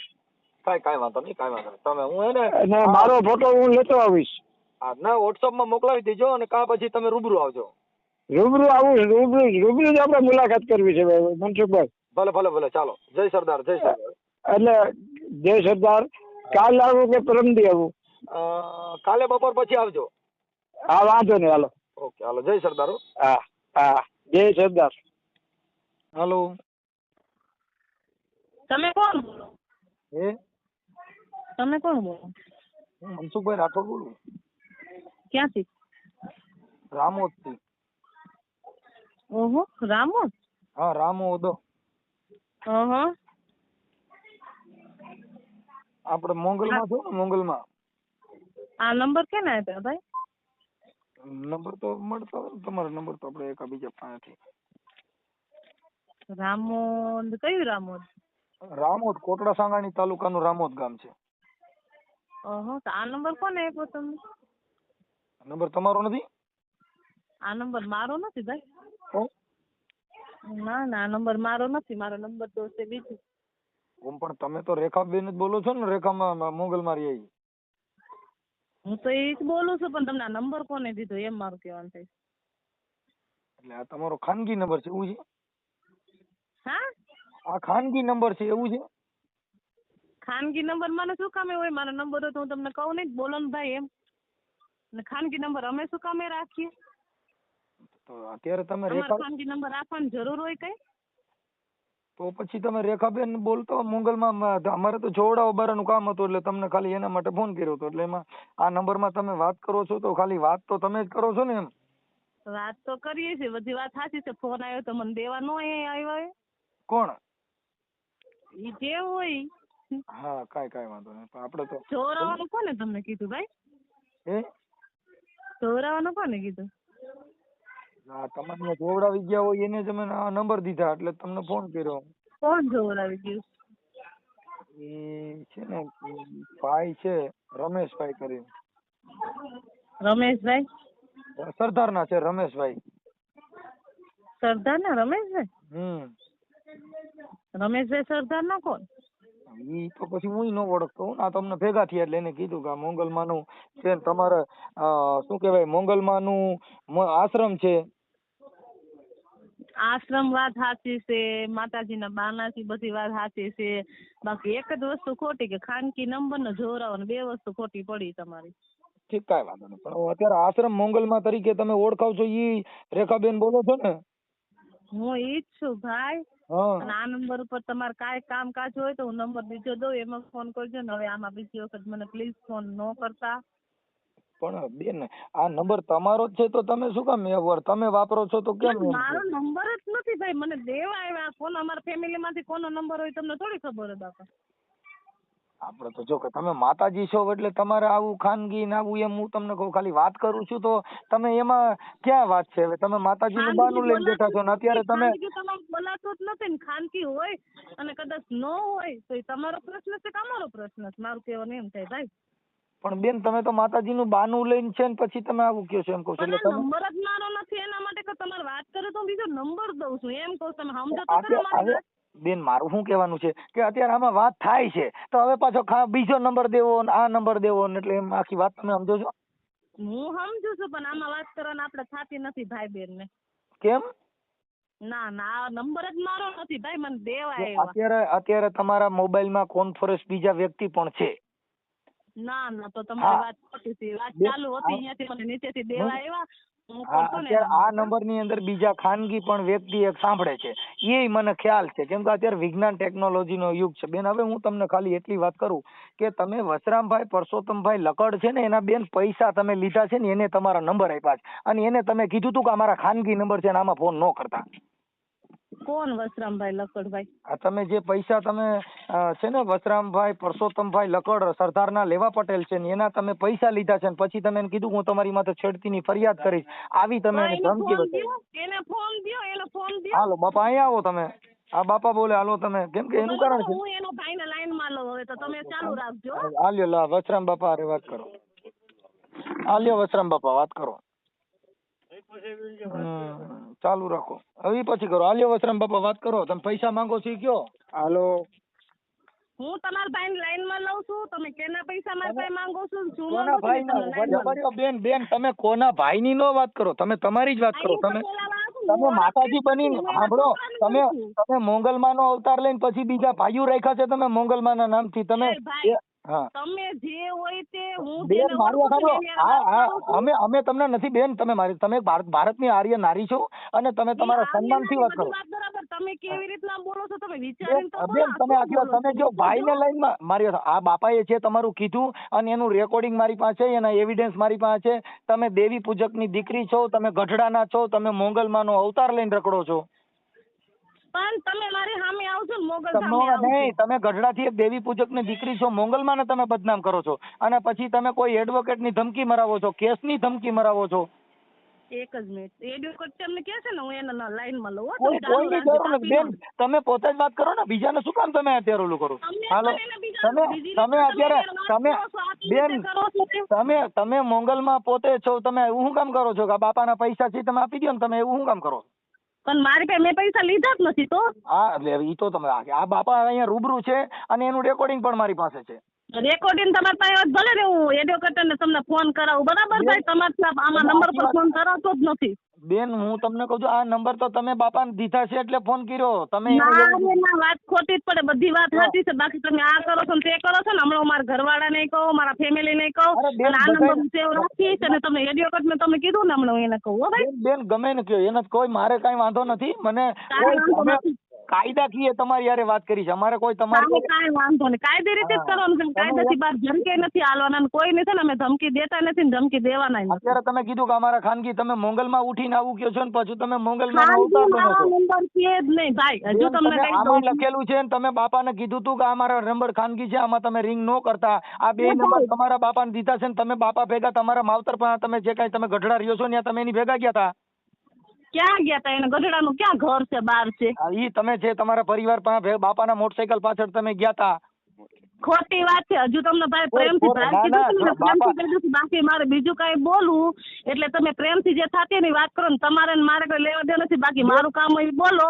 કાંઈ વાંધો નહીં, કાંઈ વાંધો નહીં. તમે હું એને મારો ફોટો હું લેતો આવીશ. ના વોટ્સઅપમાં મોકલાવી દેજો, અને કાં પછી તમે રૂબરૂ આવજો. રૂબરૂ આવું રૂબરૂ જ આપણે મુલાકાત કરવી છે મનસુખભાઈ. ભલે ચાલો. જય સરદાર. એટલે જય સરદાર. કાલે આવું કે પરમદી આવું? કાલે બપોર પછી આવજો. હા વાંધો નહીં હાલો. ઓકે હાલો. જય સરદાર. હા જય સરદાર. હાલો તમે કોણ બોલો? તમે કોણ બોલો? હું મનસુખભાઈ રાઠોડ બોલું. ક્યાંથી? રામોદ થી. ઓહો રામોદ. હા રામોદ. આપણે મોંગલમાં છો ને? મોંગલમાં. આ નંબર કેને આપ્યા ભાઈ? નંબર તો મળતો હોય તમારો નંબર તો આપણે એકબીજા પાસેથી. રામોદ કયું રામોદ? રામોદ કોટડા સાંગાણી તાલુકાનું રામોદ ગામ છે. ઓહો તો આ નંબર કોને આપ્યો તમને? નંબર તમારો નથી? આ નંબર મારો નથી ભાઈ. ના આ નંબર મારો નથી. મારો નંબર તો છે બીજું. પણ તમે તો રેખાબેન જ બોલો છો ને? રેખામાં મોંગલમાં રહી. હું તો એ જ બોલું છું, પણ તમને આ નંબર કોને દીધો એમ મારું કહેવાનું થાય. એટલે આ તમારો ખાનગી નંબર છે એવું છે? હા આ ખાનગી નંબર છે એવું છે? ખાનગી નંબર મને શું કામે હોય? મારો નંબર હોય તો હું તમને કહું નહીં બોલો ને ભાઈ એમ. ને ખાનગી નંબર અમે શું કામે રાખીએ? તો અત્યારે તમે ખાનગી નંબર રાખવાની જરૂર હોય કઈ? તો પછી તમે રેખાબેન બોલતો મોંગલમાં. અમારે તો જોવડાવ બારાનું કામ હતું, એટલે તમને ખાલી એના માટે ફોન કર્યો હતો. એટલે એમાં આ નંબરમાં તમે વાત કરો છો તો ખાલી વાત તો તમે જ કરો છો ને? એમ વાત તો કરીએ છીએ, બધી વાત સાચી છે. ફોન આવ્યો તો મને દેવા નો આવ્યો. કોણ? ઈ જે હોય. હા કાંઈ વાંધો નહીં. આપણે તો ચોરાવાનું કોને તમને કીધું ભાઈ? ચોરાવાનું કોને કીધું? હા તમારે જોવડાવી ગયા હોય એને જ અમે નંબર દીધા, એટલે તમને ફોન કર્યો. કોણ જોવડાવી ગયું? એ છે ને ભાઈ છે રમેશભાઈ કરીને. રમેશભાઈ? સરદારના છે રમેશભાઈ. સરદાર ના રમેશભાઈ? રમેશભાઈ સરદાર ના કોણ? ઈ તો પછી હું ન ઓળખતો હું આ તમને ભેગા થયા એટલે એને કીધું કે આ મોંગલમાનું છે ને તમારે શું કહેવાય મોંગલમાનું આશ્રમ છે. આશ્રમ વાત સાચી છે, માતાજીના બાનાથી બધી વાત સાચી છે, બાકી એક જ વસ્તુ ખોટી કે ખાનગી નંબર ને જોરાવો ને 2 વસ્તુ ખોટી પડી તમારી. ઠીક કાંઈ વાંધો નહીં પણ અત્યારે આશ્રમ મોંગલમાં તરીકે તમે ઓળખાવ છો ઈ રેખાબેન બોલો છો ને? હું ઈ જ છું ભાઈ. હા અને આ નંબર ઉપર તમારે કાંઈ કામકાજ હોય તો હું નંબર બીજો દઉં એમાં ફોન કરજો ને. હવે આમાં બીજી વખત મને પ્લીઝ ફોન ન કરતા. પણ બેન આ નંબર તમારો જ છે તો તમે શું કામ વ્યવહાર તમે વાપરો છો તો કેમ? મારો નંબર જ નથી ભાઈ, મને દેવા આવ્યા. કોનો અમારા ફેમિલી માંથી કોનો નંબર હોય તમને થોડી ખબર હોય બાપા. આપણે તો જો કે તમે માતાજી છો એટલે તમારે આવું ખાનગી ને આવું એમ હું તમને કહું ખાલી વાત કરું છું તો તમે એમાં ક્યાં વાત છે? હવે તમે માતાજીનું બાનું લઈને બેઠા છો ને અત્યારે તમે બોલાતો જ નથી ને. ખાનગી હોય અને કદાચ ન હોય તો એ તમારો પ્રશ્ન છે કે અમારો પ્રશ્ન છે? મારું કહેવાનું એમ થાય ભાઈ. પણ બેન તમે તો માતાજીનું બાનું લઈને છે ને પછી તમે આવું કહો છો એમ કહું છું. એટલે નંબર જ મારો નથી એના માટે કે તમારે વાત કરે તો બીજો નંબર દઉં છું એમ કહું. તમે સમજો તો ખરા મારી વાત. બેન મારું શું કહેવાનું છે કે અત્યારે આમાં વાત થાય છે તો હવે પાછો બીજો નંબર દેવો ને આ નંબર દેવો ને એટલે એમ આખી વાત તમે સમજો છો? હું સમજુ છું પણ આમાં વાત કરવાને આપણે થતી નથી ભાઈ બેન ને. કેમ? ના ના આ નંબર જ મારો નથી ભાઈ, મને દેવા આવ્યા. અત્યારે તમારા મોબાઈલમાં કોન્ફરન્સ બીજા વ્યક્તિ પણ છે. ના ના તો તમારી વાત ખોટી છે. વાત ચાલુ હતી અહીંયાથી મને નીચેથી દેવા આવ્યા. અત્યારે આ નંબર ની અંદર બીજા ખાનગી પણ વ્યક્તિ એક સાંભળે છે એ મને ખ્યાલ છે કેમ કે અત્યારે વિજ્ઞાન ટેકનોલોજી નો યુગ છે. બેન હવે હું તમને ખાલી એટલી વાત કરું કે તમે વસરામભાઈ પરસોત્તમભાઈ લકડ છે ને એના બેન પૈસા તમે લીધા છે ને એને તમારા નંબર આપ્યા છે અને એને તમે કીધું તું કે અમારા ખાનગી નંબર છે ને આમાં ફોન ન કરતા. કોણ વસરામભાઈ લકડભાઈ? આ તમે જે પૈસા તમે છે ને વસરામભાઈ પરસોત્તમભાઈ લકડ સરદારના લેવા પટેલ છે ને એના તમે પૈસા લીધા છે ને પછી તમે એને કીધું હું તમારી માથે છેડતીની ફરિયાદ કરીશ આવી તમે એને ધમકી બતાવી. એને ફોન દ્યો, એને ફોન દ્યો. હાલો બાપા અહીંયા આવો તમે. આ બાપા બોલે હાલો તમે કેમ કે એનું કારણ છે હું એનો ભાઈને લાઈનમાં લઉં હવે તો તમે ચાલુ રાખજો. હાલ્યો લા વસરામ બાપા અરે વાત કરો. હાલ્યો વસરામ બાપા વાત કરો. ચાલુ રાખો હવે પછી કરો. હાલ્યો વસરામ બાપા વાત કરો. તમે પૈસા માંગો છો કયો? હાલો હું તમારા ભાઈને લાઈનમાં લઉં છું. તમે કેના પૈસા મારા પાસે માંગો છો? શું કોના માંગો ભાઈ છો? બેન બેન તમે કોના ભાઈ ની નો વાત કરો, તમે તમારી જ વાત કરો. તમે માતાજી બની સાંભળો તમે મોંગલમાં નો અવતાર લઈને પછી બીજા ભાઈઓ રાખ્યા છે તમે મોંગલમાં ના નામથી. તમે તમે જે હોય તે હું બેન મારી સાંભળો અમે તમને નથી બેન તમે મારી તમે ભારતની આર્ય નારી છો અને તમે તમારા સન્માનથી વાત કરો. તમે કેવી રીતના બોલો છો તમે વિચારીને તો બેન તમે જો ભાઈને લઈને મારી આ બાપાએ છે તમારું કીધું અને એનું રેકોર્ડિંગ મારી પાસે એના એવિડન્સ મારી પાસે છે. તમે દેવી પૂજકની દીકરી છો, તમે ગઢડાના છો, તમે મોંગલમાંનો અવતાર લઈને રખડો છો. પણ તમે મારી સામે આવજો ને મોગલ સામે આવજો. નહીં તમે ગઢડાથી એક દેવી પૂજકની દીકરી છો, મોંગલમાં તમે બદનામ કરો છો અને પછી તમે કોઈ એડવોકેટની ધમકી મરાવો છો, કેસની ધમકી મરાવો છો. એક જ મિનિટ એડવોકેટ તમને કહે છે ને હું એના લાઈનમાં લઉં. કોઈની જરૂર નથી બેન તમે પોતે જ વાત કરો ને બીજાને શું કામ તમે અત્યારે ઓલું કરો? હાલો તમે અત્યારે તમે બેન તમે મોંગલમાં પોતે છો તમે એવું શું કામ કરો છો કે બાપાના પૈસા છે તમે આપી દો ને તમે એવું શું કામ કરો? પણ મારી પાસે મેં પૈસા લીધા જ નથી તો. હા એટલે ઈ તો તમે આ બાપા અહીંયા રૂબરૂ છે અને એનું રેકોર્ડિંગ પણ મારી પાસે છે. રેકોર્ડિંગ તમારી પાસે ભલે ને હું એડવોકેટ ને તમને ફોન કરાવું બરાબર ભાઈ. તમારે આમાં નંબર પર ફોન કરાવતો જ નથી બેન. હું તમને કહું છું આ નંબર તો તમે બાપાને દીધા છે એટલે ફોન કર્યો તમે. ના વાત ખોટી જ પડે. બધી વાત સાચી છે. બાકી તમે આ કરો છો ને તે કરો છો ને હમણાં મારા ઘરવાળા નહીં કહો, મારા ફેમિલી નહીં કહો અને આ નંબર સેવ રાખીશ અને તમે એડવોકેટ ને તમે કીધું ને હમણાં એને કહું. ભાઈ બેન ગમે ને કહો એને કોઈ મારે કઈ વાંધો નથી. મને કાયદાકીય તમારી યારે વાત કરી છે અમારે કોઈ તમારે કાંઈ વાંધો નહીં. કાયદે રીતે જ કરવાનું છે. કાયદાથી બહાર ધમકી નથી હાલવાના. કોઈને છે ને અમે ધમકી દેતા નથી ને ધમકી દેવાના નથી. અત્યારે તમે કીધું કે અમારા ખાનગી તમે મોંગલમાં ઉઠીને આવું કહો છો ને પછી તમે મોંગલમાં નંબર છે જ નહીં ભાઈ. હજુ તમને આમાં લખેલું છે ને તમે બાપાને કીધું તું કે આ મારા નંબર ખાનગી છે આમાં તમે રિંગ ન કરતા. આ બે નંબર તમારા બાપાને દીધા છે ને તમે બાપા ભેગા તમારા માવતર પણ તમે જે કઈ તમે ગઢડા રહ્યો છો ત્યાં તમે એની ભેગા ગયા હતા. ક્યાં ગયા હતા? એને ગઢડાનું ક્યાં ઘર છે? બહાર છે. ઈ તમે છે તમારા પરિવાર પાસે બાપાના મોટરસાયકલ પાછળ તમે ગયા હતા. ખોટી વાત છે. હજુ તમને ભાઈ પ્રેમથી ભાઈ કીધું છે ને, પ્રેમથી કીધું છે. બાકી મારે બીજું કઈ બોલવું એટલે તમે પ્રેમથી જે થતી એની વાત કરો ને, તમારે ને મારે કોઈ લેવા દે નથી. બાકી મારું કામ હોય બોલો,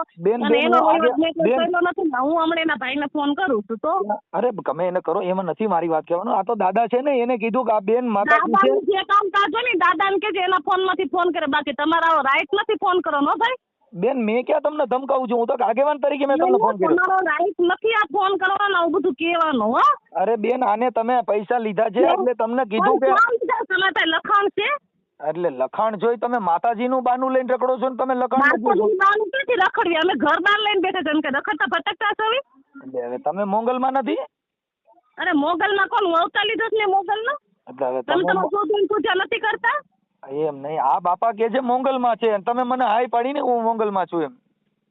અને એનો વહીવટ મેં કોઈ કરેલો નથી ને. હું હમણાં એના ભાઈને ફોન કરું છું. તો અરે ગમે એને કરો, એમાં નથી મારી વાત કહેવાનું. આ તો દાદા છે ને, એને કીધું કે આ બેન માતાજી છે. જે કામ કાજો ને દાદાને કે એના ફોન માંથી ફોન કરે. બાકી તમારા રાઈટ નથી ફોન કરવાનો ભાઈ. બેન મેં ક્યાં તમને ધમકાવું છું? હું તો આગેવાન તરીકે મેં તમને ફોન કર્યો. તમારો રાઈટ નથી આ ફોન કરવાનો, આવું બધું કહેવાનું. હો અરે બેન, આને તમે પૈસા લીધા છે એટલે તમને કીધું કે તમે લખાણ છે, એટલે લખાણ જોઈ તમે માતાજીનું બાનું લઈને રખડો છો ને તમે લખાણ બાનું ક્યાંથી રખડવી? અમે ઘર બાર લઈને બેઠા છે કે રખડતા ભટકતા છો? એટલે હવે તમે મોગલમાં નથી? અરે મોગલમાં કોણ? હું અવતાર લીધો છે ને મોગલનો. એટલે હવે તમે તમારું શોધીને પૂજા નથી કરતા? એમ નહીં, આ બાપા કે છે મોગલમાં છે, તમે મને હાય પાડીને હું મોગલમાં છું એમ.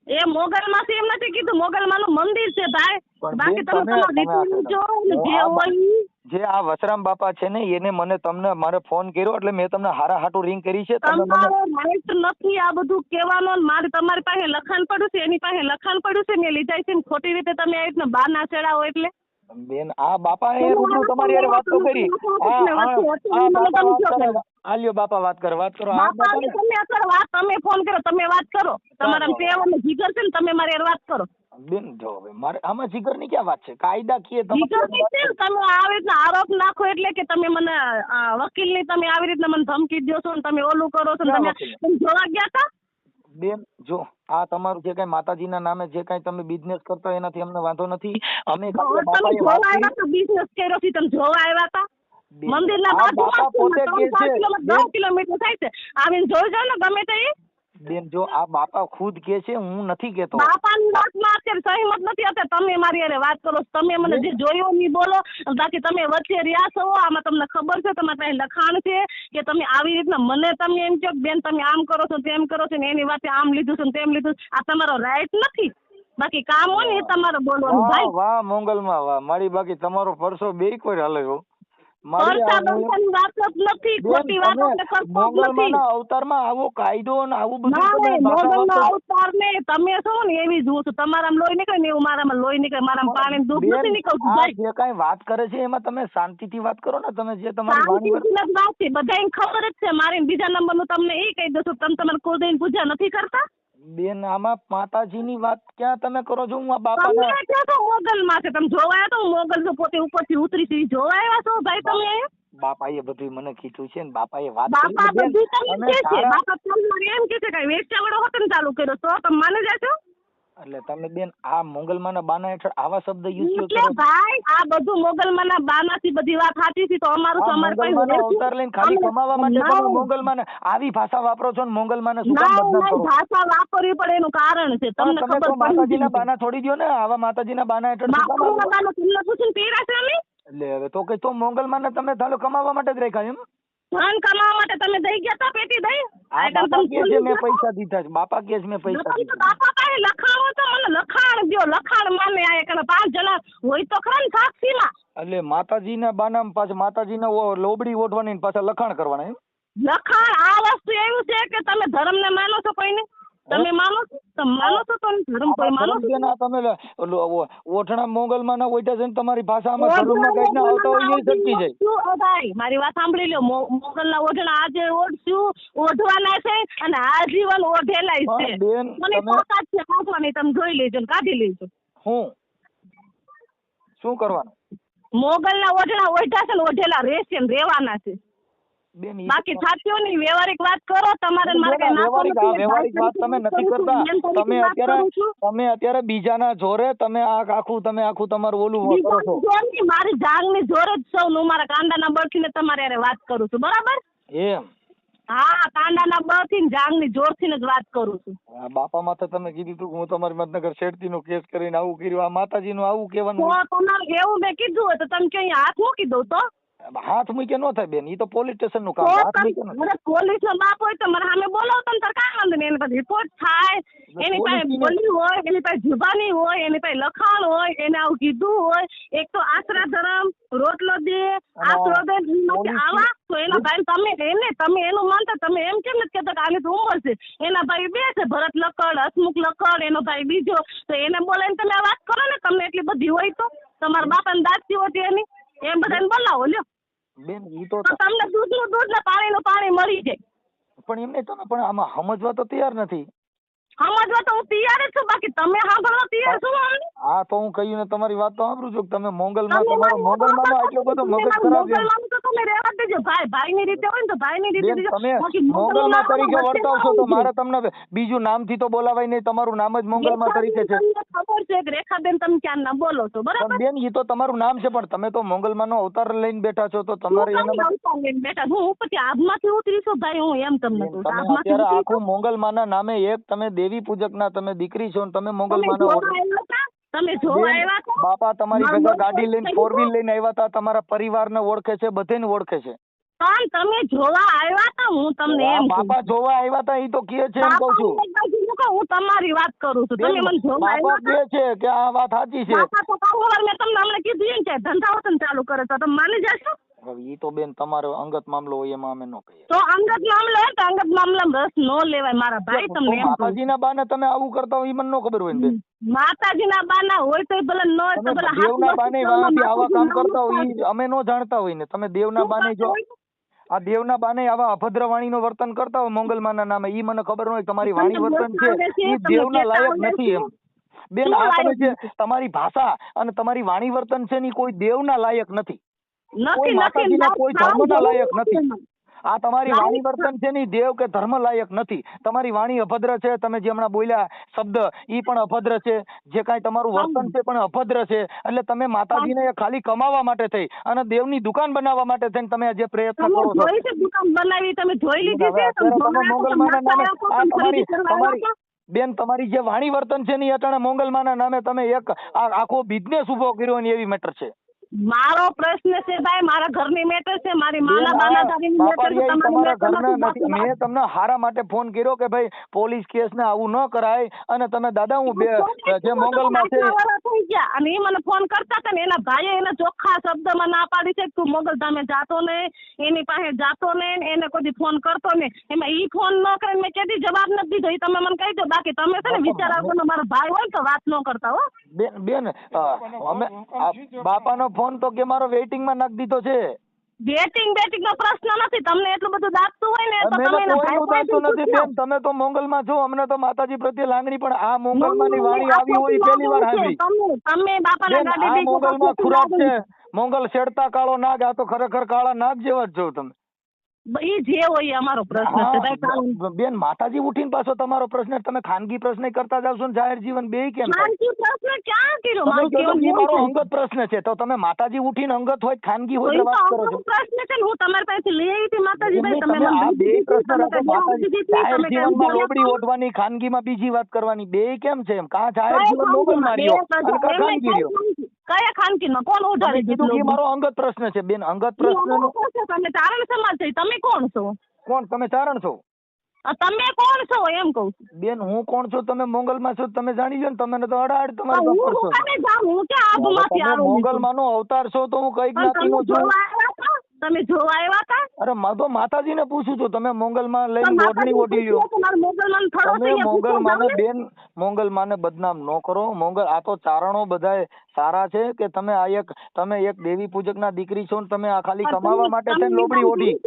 એ મોગલમાં છે એમ નથી કીધું. મોગલમાંનું મંદિર છે ભાઈ. બાકી તમે તમારું રીતું જો જે હોય. જે આ વસરામ બાપા છે ને એને મને તમને મારે ફોન કર્યો એટલે મેં તમને હારા હાટું રિંગ કરી છે. તમારો રાઈટ નથી આ બધું કહેવાનો. મારે તમારી પાસે લખાણ પડ્યું છે, એની પાસે લખાણ પડ્યું છે, મેં લીધા છે. ખોટી રીતે તમે આવી રીતના બહાર ના ચડાવો એટલે બેન આ બાપા એ રૂબરૂ તમારી હારે વાત તો કરી. આલ્યો બાપા વાત કરો. તમે ફોન કરો, તમે વાત કરો. તમારા ટેવ અને જીગર છે ને, તમે મારી વાત કરો. બેન જો હવે મારે આમાં જીગર ની ક્યાં વાત છે? કાયદા કીએ તમે આવી રીતના આરોપ નાખો એટલે કે તમે મને વકીલ ની તમે આવી રીતના મને ધમકી દો છો ને, તમે ઓલું કરો છો ને. તમે જોવા ગયા હતા? બેન જો આ તમારું જે કઈ માતાજીના નામે જે કઈ તમે બિઝનેસ કરતો એનાથી અમને વાંધો નથી. અમે બિઝનેસ કર્યો છે, તમે જોવા આવ્યા હતા મંદિરના બાજુમાં 10 કિલોમીટર થાય છે. આવીને જોઈ જાવ ને ગમે તે. બેન જો આ બાપા ખુદ કે છે, હું નથી કેતો. બાપાની વાતમાં અત્યારે સહમત નથી. અત્યારે તમે મારી હારે વાત કરો, તમે મને જે જોયું નહીં બોલો. બાકી તમે વચ્ચે રહ્યા છો, આમાં તમને ખબર છે, તમારે પાસે લખાણ છે કે તમે આવી રીતના મને તમે એમ કહો બેન તમે આમ કરો છો તેમ કરો છો ને એની વાતે આમ લીધું છે તેમ લીધું. આ તમારો રાઈટ નથી. બાકી કામ હોય ને એ તમારે બોલવાનું ભાઈ. વાહ મોગલમાં વાહ મારી. બાકી તમારો પરસો બે કોઈ હાલ્યો. અવતારમાં આવો કાયદો ને આવું બધું અવતાર ને તમે છો ને એવી જુઓ છો. તમારામાં લોહી નીકળે ને એવું મારામાં લોહી નીકળે. મારામાં પાણી દુઃખ નથી નીકળતું. જે કઈ વાત કરે છે એમાં તમે શાંતિથી વાત કરો ને. તમે જે તમારી વાત છે બધાને ખબર જ છે. મારી બીજા નંબર નું તમને એ કહી દઉં છું, તમે તમારે કુળદેવી પૂજા નથી કરતા? બેન આમાં માતાજીની વાત ક્યાં તમે કરો છો? હું આ બાપા મોગલ માં છે, તમે જોવા આવ્યા તો મોગલ પોતે ઉપરથી ઉતરી છે જોવા આવ્યા છો ભાઈ તમે? બાપા એ બધું મને કીધું છે ને બાપા એ વાત બાપા બધું તમને કે છે. બાપા તમને એમ કે છે કે વેચાવડો હોતન ચાલુ કર્યો તો તમે માની જાશો? એટલે તમે બેન આ મોગલમાના બાના હેઠળ આવા શબ્દ યુઝ કરો ભાઈ? આ બધું મોગલમાના બાનાથી બધી વાત સાચી છે તો અમારું તો અમારે મોગલમાનો અવતાર લઈને ખાલી કમાવા માટે તમે મોગલમાને આવી ભાષા વાપરો છો ને મોગલમાને શું કામ બદનામ કરો? ભાષા વાપરવી પડે એનું કારણ છે. તમને ખબર પડે માતાજીના બાના છોડી દો ને. આવા માતાજીના બાના હેઠળ માતાજીના બાના તમને પૂછીને પીરા છે અમે? એટલે હવે તો કે તો મોગલમાને તમે ચાલો કમાવા માટે જ રાખ્યા એમ? ધન કમાવા માટે તમે દઈ ગયા તા પેટી દઈ? બાપા કે છે મેં પૈસા દીધા છે. બાપા કે છે મેં પૈસા દીધા. બાપા પાસે લખાણો તો મને લખાણ દો. લખાણ માને આ એક 5 જણા હોય તો ખરા ને સાક્ષીમાં. એટલે માતાજીના બાનામાં પાછા માતાજીના લોબડી ઓઢવાની પાછા લખાણ કરવાના એમ? લખાણ આ વસ્તુ એવું છે કે તમે ધર્મને માનો છો કોઈને? તમે માનો છો? તમે માનો છો તો ધર્મ કોઈ માનો છો? તમે ઓઠણા મોગલમાં ના ઓઢ્યા છે ને તમારી ભાષામાં ધર્મમાં કઈક ના આવતા હોય એ શક્તિ જાય. ભાઈ મારી વાત સાંભળી લો. મોગલના ઓઢણા આજે ઓઢશું ઓઢવાના છે અને આજીવન ઓઢેલા છે. મને તાકાત છે કાઢવાની. તમે જોઈ લેજો ને કાઢી લેજો. શું કરવાનું? મોગલના ઓઢણા ઓઢ્યા છે ને ઓઢેલા રહેશે ને રહેવાના છે. બાકી સાચો ની વ્યવહારિક વાત કરો. તમારે મારે વ્યવહારિક વાત તમે નથી કરતા. તમે અત્યારે બીજાના જોરે તમે આખું તમારું ઓલું કરો છો. મારી જાંગ ની જોરે જ છું. હું મારા કાંડાના બળથી ને તમારે યારે વાત કરું છું. બરાબર? એમ? હા, કાંડાના બળથી ને જાંગ ની જોર થી જ વાત કરું છું. બાપા માથે તમે કીધું તું હું તમારી મતનગર શેઠતી નો કેસ કરીને આવું કર્યું. આ માતાજી નું આવું કેવાનું? તમારે એવું મેં કીધું હોય તો તમે ક્યાં હાથ મૂકી દઉં તો? હાથ મૂકે નો થાય બેન. ઈ તો પોલીસ સ્ટેશન નું કામ. પોલીસ નો બાપ હોય તો મને સામે બોલાવતો ને તાર કામ વાંધો નહીં. એની પાસે રિપોર્ટ થાય, એની પાસે બોલી હોય, એની પાસે જુબાની હોય, એની પાસે લખાણ હોય, એને આવું કીધું હોય. એક તો આશરા ધરમ રોટલો દે આશરો દે આવા તો એના ભાઈ તમે એનું માનતા તમે એમ કેમ નથી કહેતા કે આની તો ઉંમર છે? એના ભાઈ બે છે, ભરત લકડ, હસમુખ લકડ, એનો ભાઈ બીજો. તો એને બોલાવીને તમે વાત કરો ને. તમને એટલી બધી હોય તો તમારા બાપાને દાંતથી હોતી એની એમ બધાને બોલાવો લ્યો બેન ઈ તો તો તમને દૂધનું દૂધ ને પાણીનું પાણી મળી જાય પણ એમને તમે પણ આમાં સમજવા તો તૈયાર નથી. સમજવા તો હું તૈયાર જ છું, બાકી તમે સાંભળવા તૈયાર છો અમને? હા તો હું કહ્યું ને તમારી વાત તો સાંભળું છું કે તમે મોંગલમાં તમે તમારો મને મોંગલમાં આટલો બધો તમે મગજ મને ખરાબ છે. મોકલવાનું તો તમે રહેવા દેજો ભાઈની રીતે હોય ને તો ભાઈની રીતે બેન દેજો. તમે બાકી મોંગલમાં તરીકે વચ્ચે વર્તાવશો તો આવવું મારે તમને બીજું નામથી તો બોલાવાય નહીં, તમારું નામ જ મોંગલમાં તરીકે છે. તમને ખબર છે કે રેખાબેન તમે ક્યાં ના બોલો છો બરાબર? પણ બેન ઈ તો તમારું નામ છે, પણ તમે તો મોંગલમાંનો અવતાર લઈને બેઠા છો તો તમારે એના માટે બેટા હું ઉપરથી આબમાંથી ઉતરીશું ભાઈ, હું એમ તમને કહું છું. તમે આબમાંથી અત્યારે ઉતરીશું. આખું મોંગલમાના નામે એક તમે દેવી પૂજકના તમે દીકરી છો ને તમે તમે મોંગલમાના જોવા આવ્યા હતા? તમે જોવા આવ્યા હતા? બાપા તમારી મારું ભેગા મોઢું ગાડી લઈને થઈ 4 વ્હીલ ગયું? લઈને આવ્યા હતા, તમારા પરિવારને ઓળખે છે, બધાને ઓળખે છે. પણ તમે જોવા આવ્યા હતા? હું તમને એમ કહું બાપા જોવા આવ્યા હતા ઈ તો કહે છે એમ કહું છું. બાપાને એક બાજુ મૂકો, હું તમારી વાત કરું છું. તમે મને જોવા બાપા આવ્યા હતા? કહે છે કે આ વાત સાચી છે. બાપા તો કારોબાર મેં તમને હમણાં કીધું એમ કે ધંધા વતન ચાલુ કરે તો તમે માની જશો? હવે ઈ તો બેન તમારો અંગત મામલો હોય એમાં અમે ન કહીએ. તો અંગત મામલો હોય તો અંગત મામલામાં રસ ન લેવાય મારા ભાઈ, તમને એમ કહું. માતાજીના બાને તમે આવું કરતા હોય ઈ મને ન ખબર હોય ને બેન. માતાજીના બાના હોય તો ભલે ન હોય તો ભલે દેવના બાને વાંથી આવા કામ કરતા હોય ઈ અમે ન જાણતા હોય ને. તમે દેવના બાને જો આ દેવના બાને આવા અભદ્ર વાણીનો વર્તન કરતા હોય મોંગલમાના નામે, ઈ મને ખબર ન હોય. તમારી વાણી વર્તન છે ઈ દેવના લાયક નથી એમ બેન. આ તમે જે તમારી ભાષા અને તમારી વાણી વર્તન છે ને ઈ કોઈ દેવના લાયક નથી, કોઈ માતાજીના કોઈ ધર્મના લાયક નથી. આ તમારી વાણી વર્તન છે ને ઈ દેવ કે ધર્મ લાયક નથી. તમારી વાણી અભદ્ર છે. તમે જે હમણાં બોલ્યા શબ્દ ઈ પણ અભદ્ર છે. જે કાંઈ તમારું વર્તન છે પણ અભદ્ર છે. એટલે તમે માતાજીને ખાલી કમાવા માટે થઈ અને દેવની દુકાન બનાવવા માટે થઈને તમે જે પ્રયત્ન કરો છો. દુકાન બનાવી તમે જોઈ લીધી છે? તમે મોંગલમાના નામે આ તમારી બેન તમારી જે વાણી વર્તન છે ને એ અટાણે મોંગલમાના નામે તમે એક આખો બિઝનેસ ઉભો કર્યો ને એવી મેટર છે. મારો પ્રશ્ન છે ભાઈ, મારા ઘરની મેટર છે, મારી માના દાદાની મેટર છે, તમારા ઘરના નથી. મેં તમને હારા માટે ફોન કર્યો કે ભાઈ પોલીસ કેસ ને આવું ન કરાય અને તમે દાદા હું જે મોંગલમાં છે થઈ ગયા અને એ મને ફોન કરતા હતા ને એના ભાઈએ એને ચોખ્ખા શબ્દમાં ના પાડી છે કે તું મોગલધામે જાતો ને, એની પાસે જાતો ને, એને કોઈ ફોન કરતો ને. એમાં ઈ ફોન ન કરે મેં કેદી જવાબ નથી દીધો. એ તમે મને કહી દો, બાકી તમે છે ને વિચાર આવતો મારો ભાઈ હોય તો વાત ન કરતા હો. બેન અમે બાપાનો ફોન તો કે મારો વેઇટિંગ માં નાખી દીધો છે. બેટિંગ નો પ્રશ્ન નથી. તમને એટલું બધું દાખતું હોય ને તો તમે એના ભાઈ દાખતું નથી બેન. તમે તો મોંગલમાં છો, અમને તો માતાજી પ્રત્યે લાગણી, પણ આ મોંગલમાંની વાણી આવી હોય પહેલી વાર સાંભળી. તમે બાપાના ગાડી આ મોંગલમાં ખુરાક છે. મોંગલ શેડતા કાળો નાગ, આ તો ખરેખર કાળા નાગ જેવા જ છો તમે. ઈ જે હોય અમારો પ્રશ્ન છે બેન. માતાજી ઉઠીને પાછો તમારો પ્રશ્ન તમે ખાનગી પ્રશ્ન કરતા જાવશો ને જાહેર જીવન બે કેમ? ખાનગી પ્રશ્ન ક્યાં કર્યો? મારો અંગત પ્રશ્ન છે તો તમે માતાજી ઉઠીને અંગત હોય ખાનગી હોય વાત કરો છો. પ્રશ્ન છે હું તમારી પાસેથી લઈ આવી હતી માતાજી ભાઈ. તમે આ બે પ્રશ્ન રાખો. જાહેર જીવનમાં લોબડી ઓઢવાની, ખાનગીમાં બીજી વાત કરવાની, બે કેમ છે એમ? કા જાહેર જીવન મોગલ માર્યો અને કા ખાનગી રહ્યો? કયા ખાનગીમાં કોણ ઉઠાડી દીધું? એ મારો અંગત પ્રશ્ન છે બેન. અંગત પ્રશ્ન. તમે ચારણ સમાજ છે, તમે કોણ છો? કોણ? તમે ચારણ છો? તમે કોણ છો એમ કહું છું બેન. હું કોણ છું? તમે મોંગલમાં છો, તમે જાણી લો ને. તમે તો અડાડ તમારી મોંગલમાંનો અવતાર છો તો હું કઈ જ્ઞાતિનો છું? તમે જોવા આવ્યા હતા? અરે તો માતાજીને પૂછું છું. તમે મોંગલમાં લઈને ઓઢણી ઓઢી લ્યો. તમે મોંગલમાને બેન મોંગલમાને બદનામ ન કરો. મોંગલ આ તો ચારણો બધાય સારા છે કે તમે એક દેવી પૂજકના દીકરી છો ને તમે આ ખાલી કમાવા માટે થઈને લોબડી ઓઢી.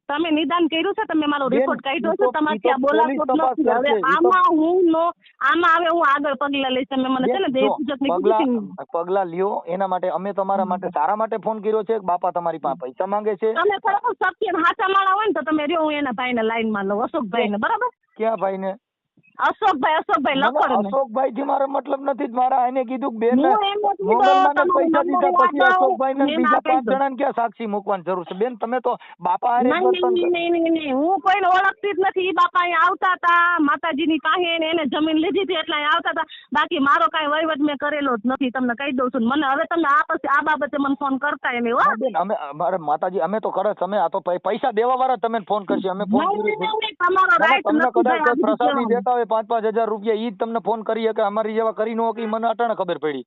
તમે નિદાન કર્યું છે? તમે મારો રિપોર્ટ કાઢ્યો છે? તમારે ત્યાં બોલાતો નથી. હવે આમાં હવે હું આગળ પગલા લઈશ. તમે મને છે ને દેવી પૂજક પગલા લ્યો. એના માટે અમે તમારા માટે સારા માટે ફોન કર્યો છે. બાપા તમારી પાસે પૈસા માંગે છે. તમે ખરેખર સત્ય હાચા માળા હોય ને તો તમે રહ્યો, હું એના ભાઈને લાઈનમાં લઉં. અશોકભાઈ ને. બરાબર? ક્યાં ભાઈ ને? અશોકભાઈ લખડ. અશોકભાઈ થી મારો મતલબ નથી. મારા એને કીધું બેન મોંગલમાને પૈસા દીધા પછી અશોકભાઈ ને બીજા 5 જણાને ક્યાં સાક્ષી મૂકવાની જરૂર છે બેન? તમે તો બાપા હારે નહીં, હું કોઈને ઓળખતી જ નથી. બાપા અહીંયા આવતા હતા માતાજીની પાસે, એને જમીન લીધી હતી એટલે અહીંયા આવતા હતા. બાકી મારો કઈ વહીવટ મેં કરેલો જ નથી. તમને કહી દઉં છું. મને હવે તમે આ બાબતે મને ફોન કરતા નહીં હો બેન. અમે અમારે માતાજી અમે તો કરે તમે આ તો પૈસા દેવા વાળા તમે ફોન કરશે. અમે ફોન તમારો રાઈટ તમને કદાચ પ્રસાદી દેતા હોય 5,000 રૂપિયા, ઈ જ તમને ફોન કરી કે અમારી જેવા કરી નો કે મને અટાણે ખબર પડી.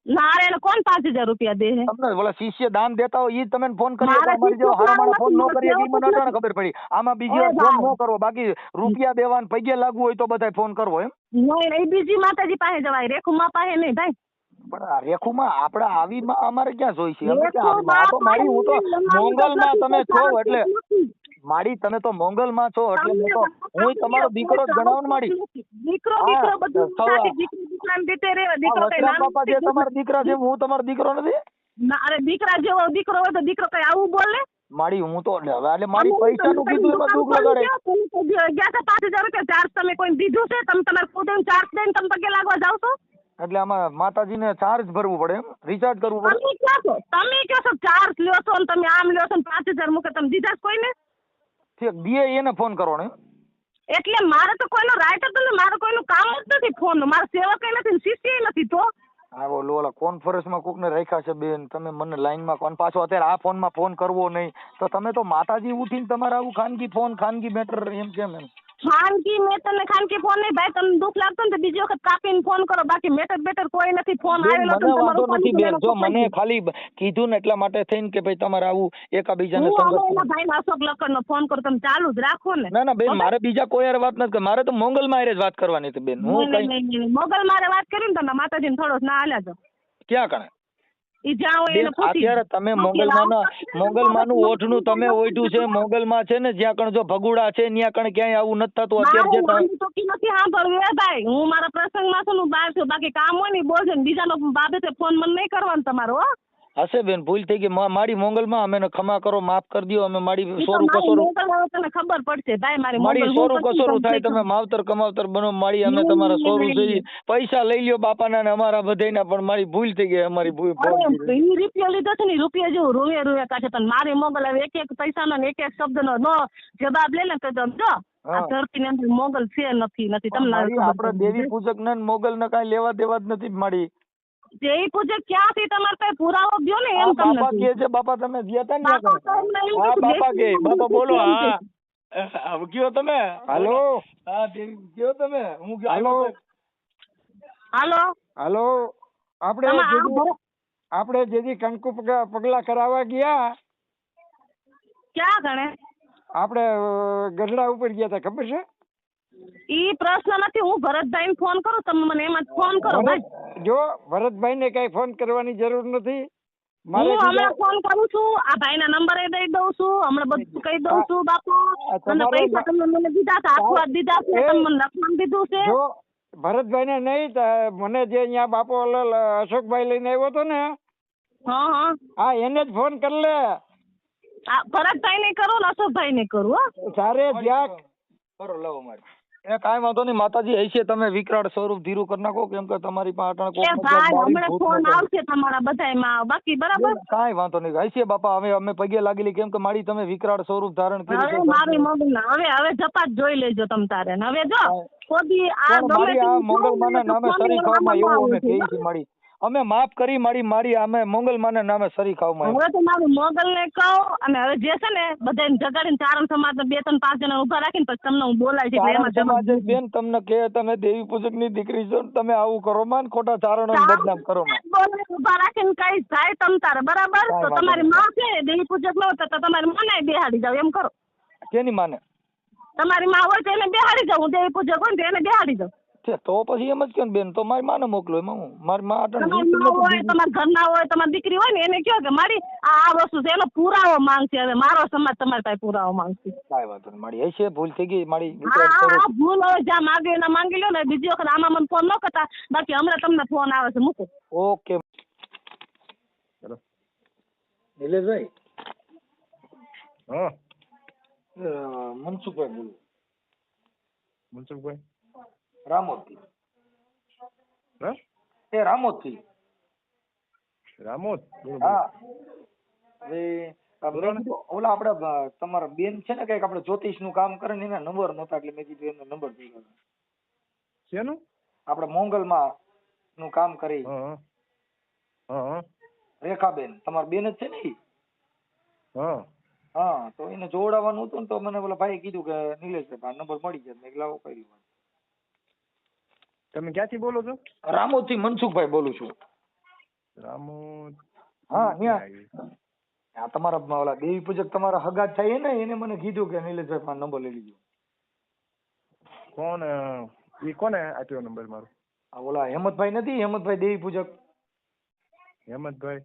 નારે કોણ 5,000 રૂપિયા દે? તમને ઓલા શિષ્ય દાન દેતા હોય ઈ જ તમે ફોન કરી કે અમારી જેવા હારા માણસ ફોન ન કરીએ ઈ મને અટાણે ખબર પડી. આમાં બીજી વાર ફોન ન કરવો. બાકી રૂપિયા દેવાન પૈગે લાગવું હોય તો બધાય ફોન કરવો એમ. નહીં, બીજી માતાજી પાસે જવાય, રેખુમા પાસે નહીં ભાઈ. પણ આ રેખુમાં આપણે આવીમાં અમારે ક્યાં જોઈ છે? અમે ક્યાં આવીમાં? આ તો મારી હું તો મોંગલમાં તમે છો એટલે માડી તમે તો મોંગલમાં છો એટલે મેં તો હું તમારો દીકરો જ ગણાવું ને માડી. દીકરો બધું સાથે દીકરાને રીતે રહેવા. દીકરો કઈ વસરામ બાપા જે તમારા દીકરા છે હું તમારો દીકરો નથી. અરે દીકરા જેવો દીકરો હોય તો દીકરો કઈ આવું બોલે? માડી હું તો એટલે મારી પૈસાનું કીધું એમાં દુઃખ લગાડે. ગયા હતા 5,000 રૂપિયા ચાર્જ તમે કોઈ દીધું છે? તમે તમારે ખુદ ચાર્જ દઈને તમે પગે લાગવા જાવ છો? એટલે આમાં માતાજીને ચાર્જ ભરવું પડે એમ, રિચાર્જ કરવું પડે. તમે કહો છો ચાર્જ લ્યો છો ને તમે આમ લ્યો છો ને 5,000 મૂકે તમે દીધા છે કોઈને? ઠીક દીએ એને ફોન કરવાનો એમ? એટલે મારે તો કોઈનો રાઈટ જ નથી, મારે કોઈનું કામ જ નથી ફોન નું. મારે સેવક નથી ને શિષ્ય નથી. તો હા ઓલા કોન્ફરન્સમાં કોકને રાખ્યા છે બેન, તમે મને લાઈનમાં કોણ પાછો અત્યારે આ ફોનમાં ફોન કરવો નહીં તો તમે તો માતાજી ઉઠીને તમારે આવું ખાનગી ફોન ખાનગી મેટર એમ કેમ એમ? ખાનગી મેટર ને ખાનગી ફોન નહીં ભાઈ, તમને દુઃખ લાગતું ને તો બીજી વખત કાપીને ફોન કરો, બાકી મેટર બેટર કોઈ નથી. ફોન આવેલો મને વાંધો નથી બેન, જો મને ખાલી કીધું ને એટલા માટે થઈને કે ભાઈ તમારે આવું એકાબીજાને સંગત. ભાઈ અશોક લખન નો ફોન કરો, તમે ચાલુ જ રાખો ને. ના બેન મારે બીજા કોઈ યાર વાત નથી, મારે તો મોંગલમાં જ વાત કરવાની હતી બેન. હું નહીં મોગલ મારે વાત કરી ને તમે માતાજીને થોડો ના હાલ્યા છો ક્યાં કણે ઈ જ્યાં હોય એને પૂછી. અત્યારે તમે મોંગલમાંનું ઓઠનું તમે ઓઢ્યું છે, મોંગલમાં છે ને જ્યાં કણ જો ભગુડા છે ત્યાં કણ ક્યાંય આવું નથી થતું અત્યારે જે નથી સાંભળવું એ ભાઈ. હું મારા પ્રસંગમાં છું, હું બહાર છું, બાકી કામ હોય ને બોલજો ને બીજાનો બાબતે ફોન મને નહીં કરવાનો તમારો. હો હશે બેન ભૂલ થઈ ગઈ મારી મોંગલમાં, અમે ક્ષમા કરો, માફ કરી દો. અમે મારી સોરું કસોરું તને ખબર પડશે ભાઈ. મારી સોરું કસોરું થાય તમે માવતર કમાવતર બનો મારી, અમે તમારા સોરું છે પૈસા લઈ લ્યો બાપાના ને અમારા બધાના, પણ મારી ભૂલ થઈ ગઈ. અમારી ભૂલ રૂપિયા લીધો છે ને રૂપિયા જેવું રૂએ રૂએ કાઢે, પણ મારી મોગલ હવે એક પૈસાનો ને એક શબ્દનો નો જવાબ લે ને તો જો આ ધરતી ની અંદર મોગલ છે નથી. તમને આપડે દેવી પૂજક ને મોગલ ને કઈ લેવા દેવા જ નથી મારી. દેવી પૂજક ક્યાંથી તમારે કઈ પુરાવો દો ને એમ તમને બાપા કે છે. બાપા તમે ગયા તા ને? હા બાપા કે બાપા બોલો. હા કયો તમે? હાલો હા કયો તમે? હું હાલો હાલો હાલો આપણે જેથી કંકુ પગલા કરાવવા ગયા ક્યાં ગણે આપણે ગઢડા ઉપર ગયા હતા, ખબર છે? ઈ પ્રશ્ન નથી. હું ભરતભાઈ ફોન કરું, તમે મને એમાં ફોન કરો ભાઈ. જો ભરતભાઈ ને કઈ ફોન કરવાની જરૂર નથી. હું હમણાં ફોન કરું છું, આ ભાઈ ના નંબર દઈ દઉં છું, હમણાં બધું કહી દઉં છું. બાપુ અને પૈસા તમે મને દીધા હતા, આખું દીધા છે, તમે મને લખવાનું દીધું છે. જો ભરતભાઈ ને નહીં, મને જે અહીંયા બાપુ અશોકભાઈ લઈને આવ્યો હતો ને, હા એને જ ફોન કરી લે. ભરતભાઈ ને કરો ને અશોકભાઈ ને કરું. સારે જ્યાં કરો લાવો મારી એ કાંઈ વાંધો નહીં. માતાજી હશે તમે વિકરાળ સ્વરૂપ ધીરું કરી નાખો, કેમ કે તમારી પાસે ફોન આવશે તમારા બધાયમાં, બાકી બરાબર કાંઈ વાંધો નહીં. હશે બાપા હવે અમે પગે લાગેલી, કેમ કે મારી તમે વિકરાળ સ્વરૂપ ધારણ કર્યું. મારી મગજ હવે જપાત જોઈ લેજો તમ તારે. હવે જો ખોદી આ મારી આ મંગલમાના નામે સરી ખાવામાં એવું અમે કહી છે મારી, અમે માફ કરી મારી અમે મંગલમાના નામે સરી ખાવામાં. હવે તો મારું મોગલ ને કહું, અને હવે જે છે ને બધાને જગાડીને ચારણ સમાજ 2-3-5 જણા ઉભા રાખીને પછી તમને હું બોલાય છે. બેન તમને કે તમે દેવી પૂજક ની દીકરી છો, તમે આવું કરો માં ખોટા ચારણો બદનામ કરો માં ઉભા રાખીને કઈ થાય તમ તારે બરાબર. તો તમારી માં છે દેવી પૂજક ન હોય તો તમારી માને બેહાડી જાવ, એમ કરો. કેની માને? તમારી માં હોય તો એને બેહાડી જાવ, હું દેવી પૂજક હોય ને એને બેહાડી જાવ. તો પછી એમ જ કેમ બેન, તો મારી માને મોકલો. એમાં હું મારી માં હોય તમારા ઘરના હોય તમારી દીકરી હોય ને એને કહો કે મારી આ વસ્તુ છે, એનો પુરાવો માંગશે. હવે મારો સમાજ તમારી પાસે પુરાવો માંગશે. કાંઈ વાંધો નહીં મારી, હશે ભૂલ થઈ ગઈ મારી. ભૂલ હવે જ્યાં માગે એના માંગી લો ને, બીજી વખત આમાં મને ફોન ન કરતા, બાકી હમણાં તમને ફોન આવે છે, મૂકો. ઓકે નિલેશભાઈ. હા મનસુખભાઈ બોલું. મનસુખભાઈ રામોદથી. એ રામોદથી. રામોદ? હા ઓલા આપડે તમારા બેન છે ને કઈક આપડે જ્યોતિષ નું કામ કરે ને એના નંબર નહોતા, એટલે મેં કીધું એમનો નંબર થઈ ગયો. શેનું? આપડે મોંગલમાં નું કામ કરી રેખાબેન, તમારા બેન જ છે ને? હા તો એને જોડાવાનું હતું ને, તો મને ઓલા ભાઈ કીધું કે નિલેશભાઈ નંબર મળી જાય. મેં લાવો કરી. તમે ક્યાંથી બોલો છો? રામોદ થી મનસુખભાઈ બોલું છું. રામોદ? હા ત્યાં તમારા ઓલા દેવી પૂજક તમારા હગા થાય ને, એને મને કીધું કે નિલેશભાઈ પાસે નંબર લઈ લીધો. કોણ? એ કોને આપ્યો નંબર મારો? ઓલા હેમંતભાઈ નથી, હેમંતભાઈ દેવી પૂજક. હેમંતભાઈ.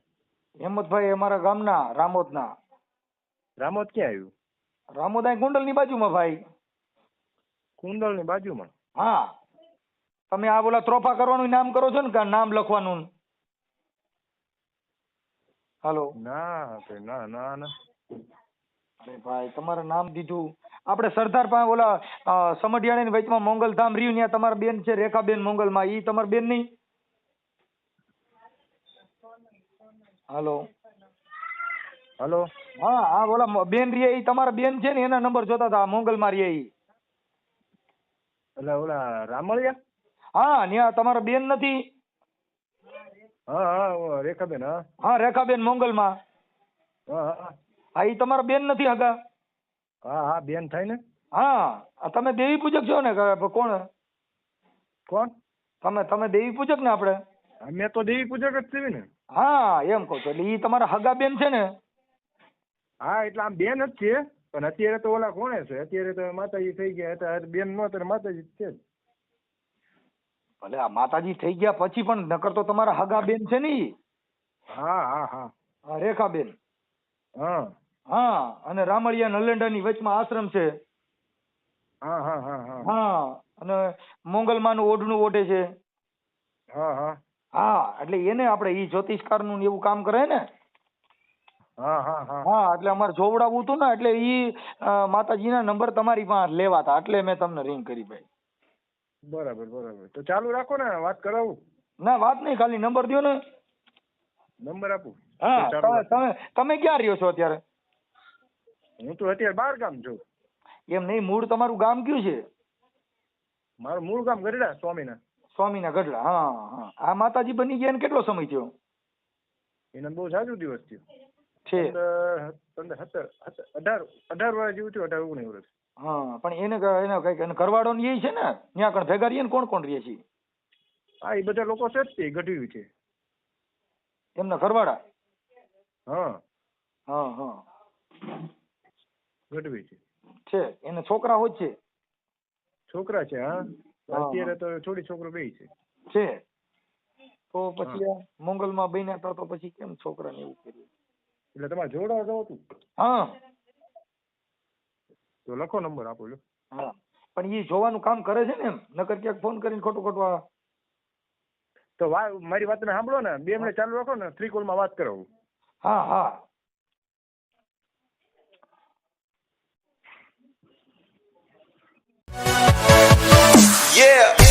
હેમંતભાઈ અમારા ગામના રામોદના. રામોદ ક્યાં આવ્યું? રામોદ અહીં કુંડલની બાજુમાં ભાઈ. કુંડલની બાજુમાં? હા, તમે આ બોલા ત્રોફા કરવાનું નામ કરો છો ને, કે નામ લખવાનું? હાલો. ના ના ના ના. અરે ભાઈ, તમારે નામ દીધું. આપણે સરદાર પાસે ઓલા સમઢિયાણી ની વચમાં મોંગલધામ રહ્યું, ત્યાં તમારા બેન છે રેખાબેન મોંગલમાં, ઈ તમારા બેન નહીં? હાલો. હલો. હા હા, બોલા બેન રે ઈ તમારા બેન છે ને, એના નંબર જોતા હતા મોંગલમાં રે ઈ. એટલે ઓલા રામળિયા? હા, ત્યાં તમારા બેન નથી? હા હા, રેખાબેન. હા હા, રેખાબેન મોંગલમાં. હા હા હા, ઈ તમારા બેન નથી હગા? હા હા, બેન થાય ને. હા, તમે દેવી પૂજક છો ને? કોણ કોણ? તમે દેવી પૂજક ને? આપણે અમે તો દેવી પૂજક જ છીએ ને. હા, એમ કહું છું. એટલે ઈ તમારા હગા બેન છે ને? હા, એટલે આમ બેન જ છે, પણ અત્યારે તો ઓલા કોણે છે, અત્યારે તો માતાજી થઈ ગયા, એટલે બેન નો ત્યારે માતાજી જ છે. ભલે આ માતાજી થઈ ગયા પછી પણ નકર તો તમારા હગા બેન છે ને ઈ. હા હા હા હા, રેખાબેન. હા હા, અને રામળિયા નલેન્ડા ની વચમાં આશ્રમ છે. હા હા હા હા હા, અને મોંગલમાં નું ઓઢણું ઓઢે છે. હા હા હા, એટલે એને આપણે ઈ જ્યોતિષકાર નું એવું કામ કરે ને. હા હા હા. હા, એટલે અમારે જોવડાવવું હતું ને, એટલે ઈ માતાજીના નંબર તમારી પાસે લેવા હતા, એટલે મેં તમને રિંગ કરી ભાઈ. બરાબર બરાબર, તો ચાલુ રાખો ને, વાત કરાવું. ના, વાત નહીં, ખાલી નંબર દ્યો ને. નંબર આપું? હા, તો ચાલુ રાખો. તમે ક્યાં રહ્યો છો અત્યારે? હું તો અત્યારે 12 ગામ છું. એમ નહીં, મૂળ તમારું ગામ કયું છે? મારું મૂળ ગામ ગઢડા, સ્વામીના. સ્વામીના ગઢડા. હા હા. આ માતાજી બની ગયા ને કેટલો સમય થયો? એને બહુ જાજુ દિવસ થયો છે. 18 વર્ષ જેવું થયું, 18-19 વર્ષ. હા, પણ એને કઈક ઘરવાળો ને એ છે ને, ત્યાં કણ ભેગા રહીએ ને, કોણ કોણ રહે છે? હા, એ બધા લોકો છે જ તે ગઢવી છે. એમના ઘરવાળા? હા હા હા. ગઢવી છે. છે, એને છોકરા હોય છે? છોકરા છે. હા, હા, અત્યારે તો છોડી છોકરો બે છે. છે. તો પછી આ મોંગલમાં બન્યા હતા, તો પછી કેમ છોકરાને એવું કર્યું? એટલે તમારે જોડાવા જવું હતું? હા. તો લખો, નંબર આપો લો. હા, પણ એ જોવાનું કામ કરે છે ને એમ? નકર ક્યાંક ફોન કરીને ખોટું ખોટું. તો મારી વાત સાંભળો ને, 2 મિનિટ ચાલુ રાખો ને, 3 કોલમાં વાત કરાવું. હા હા. Yeah.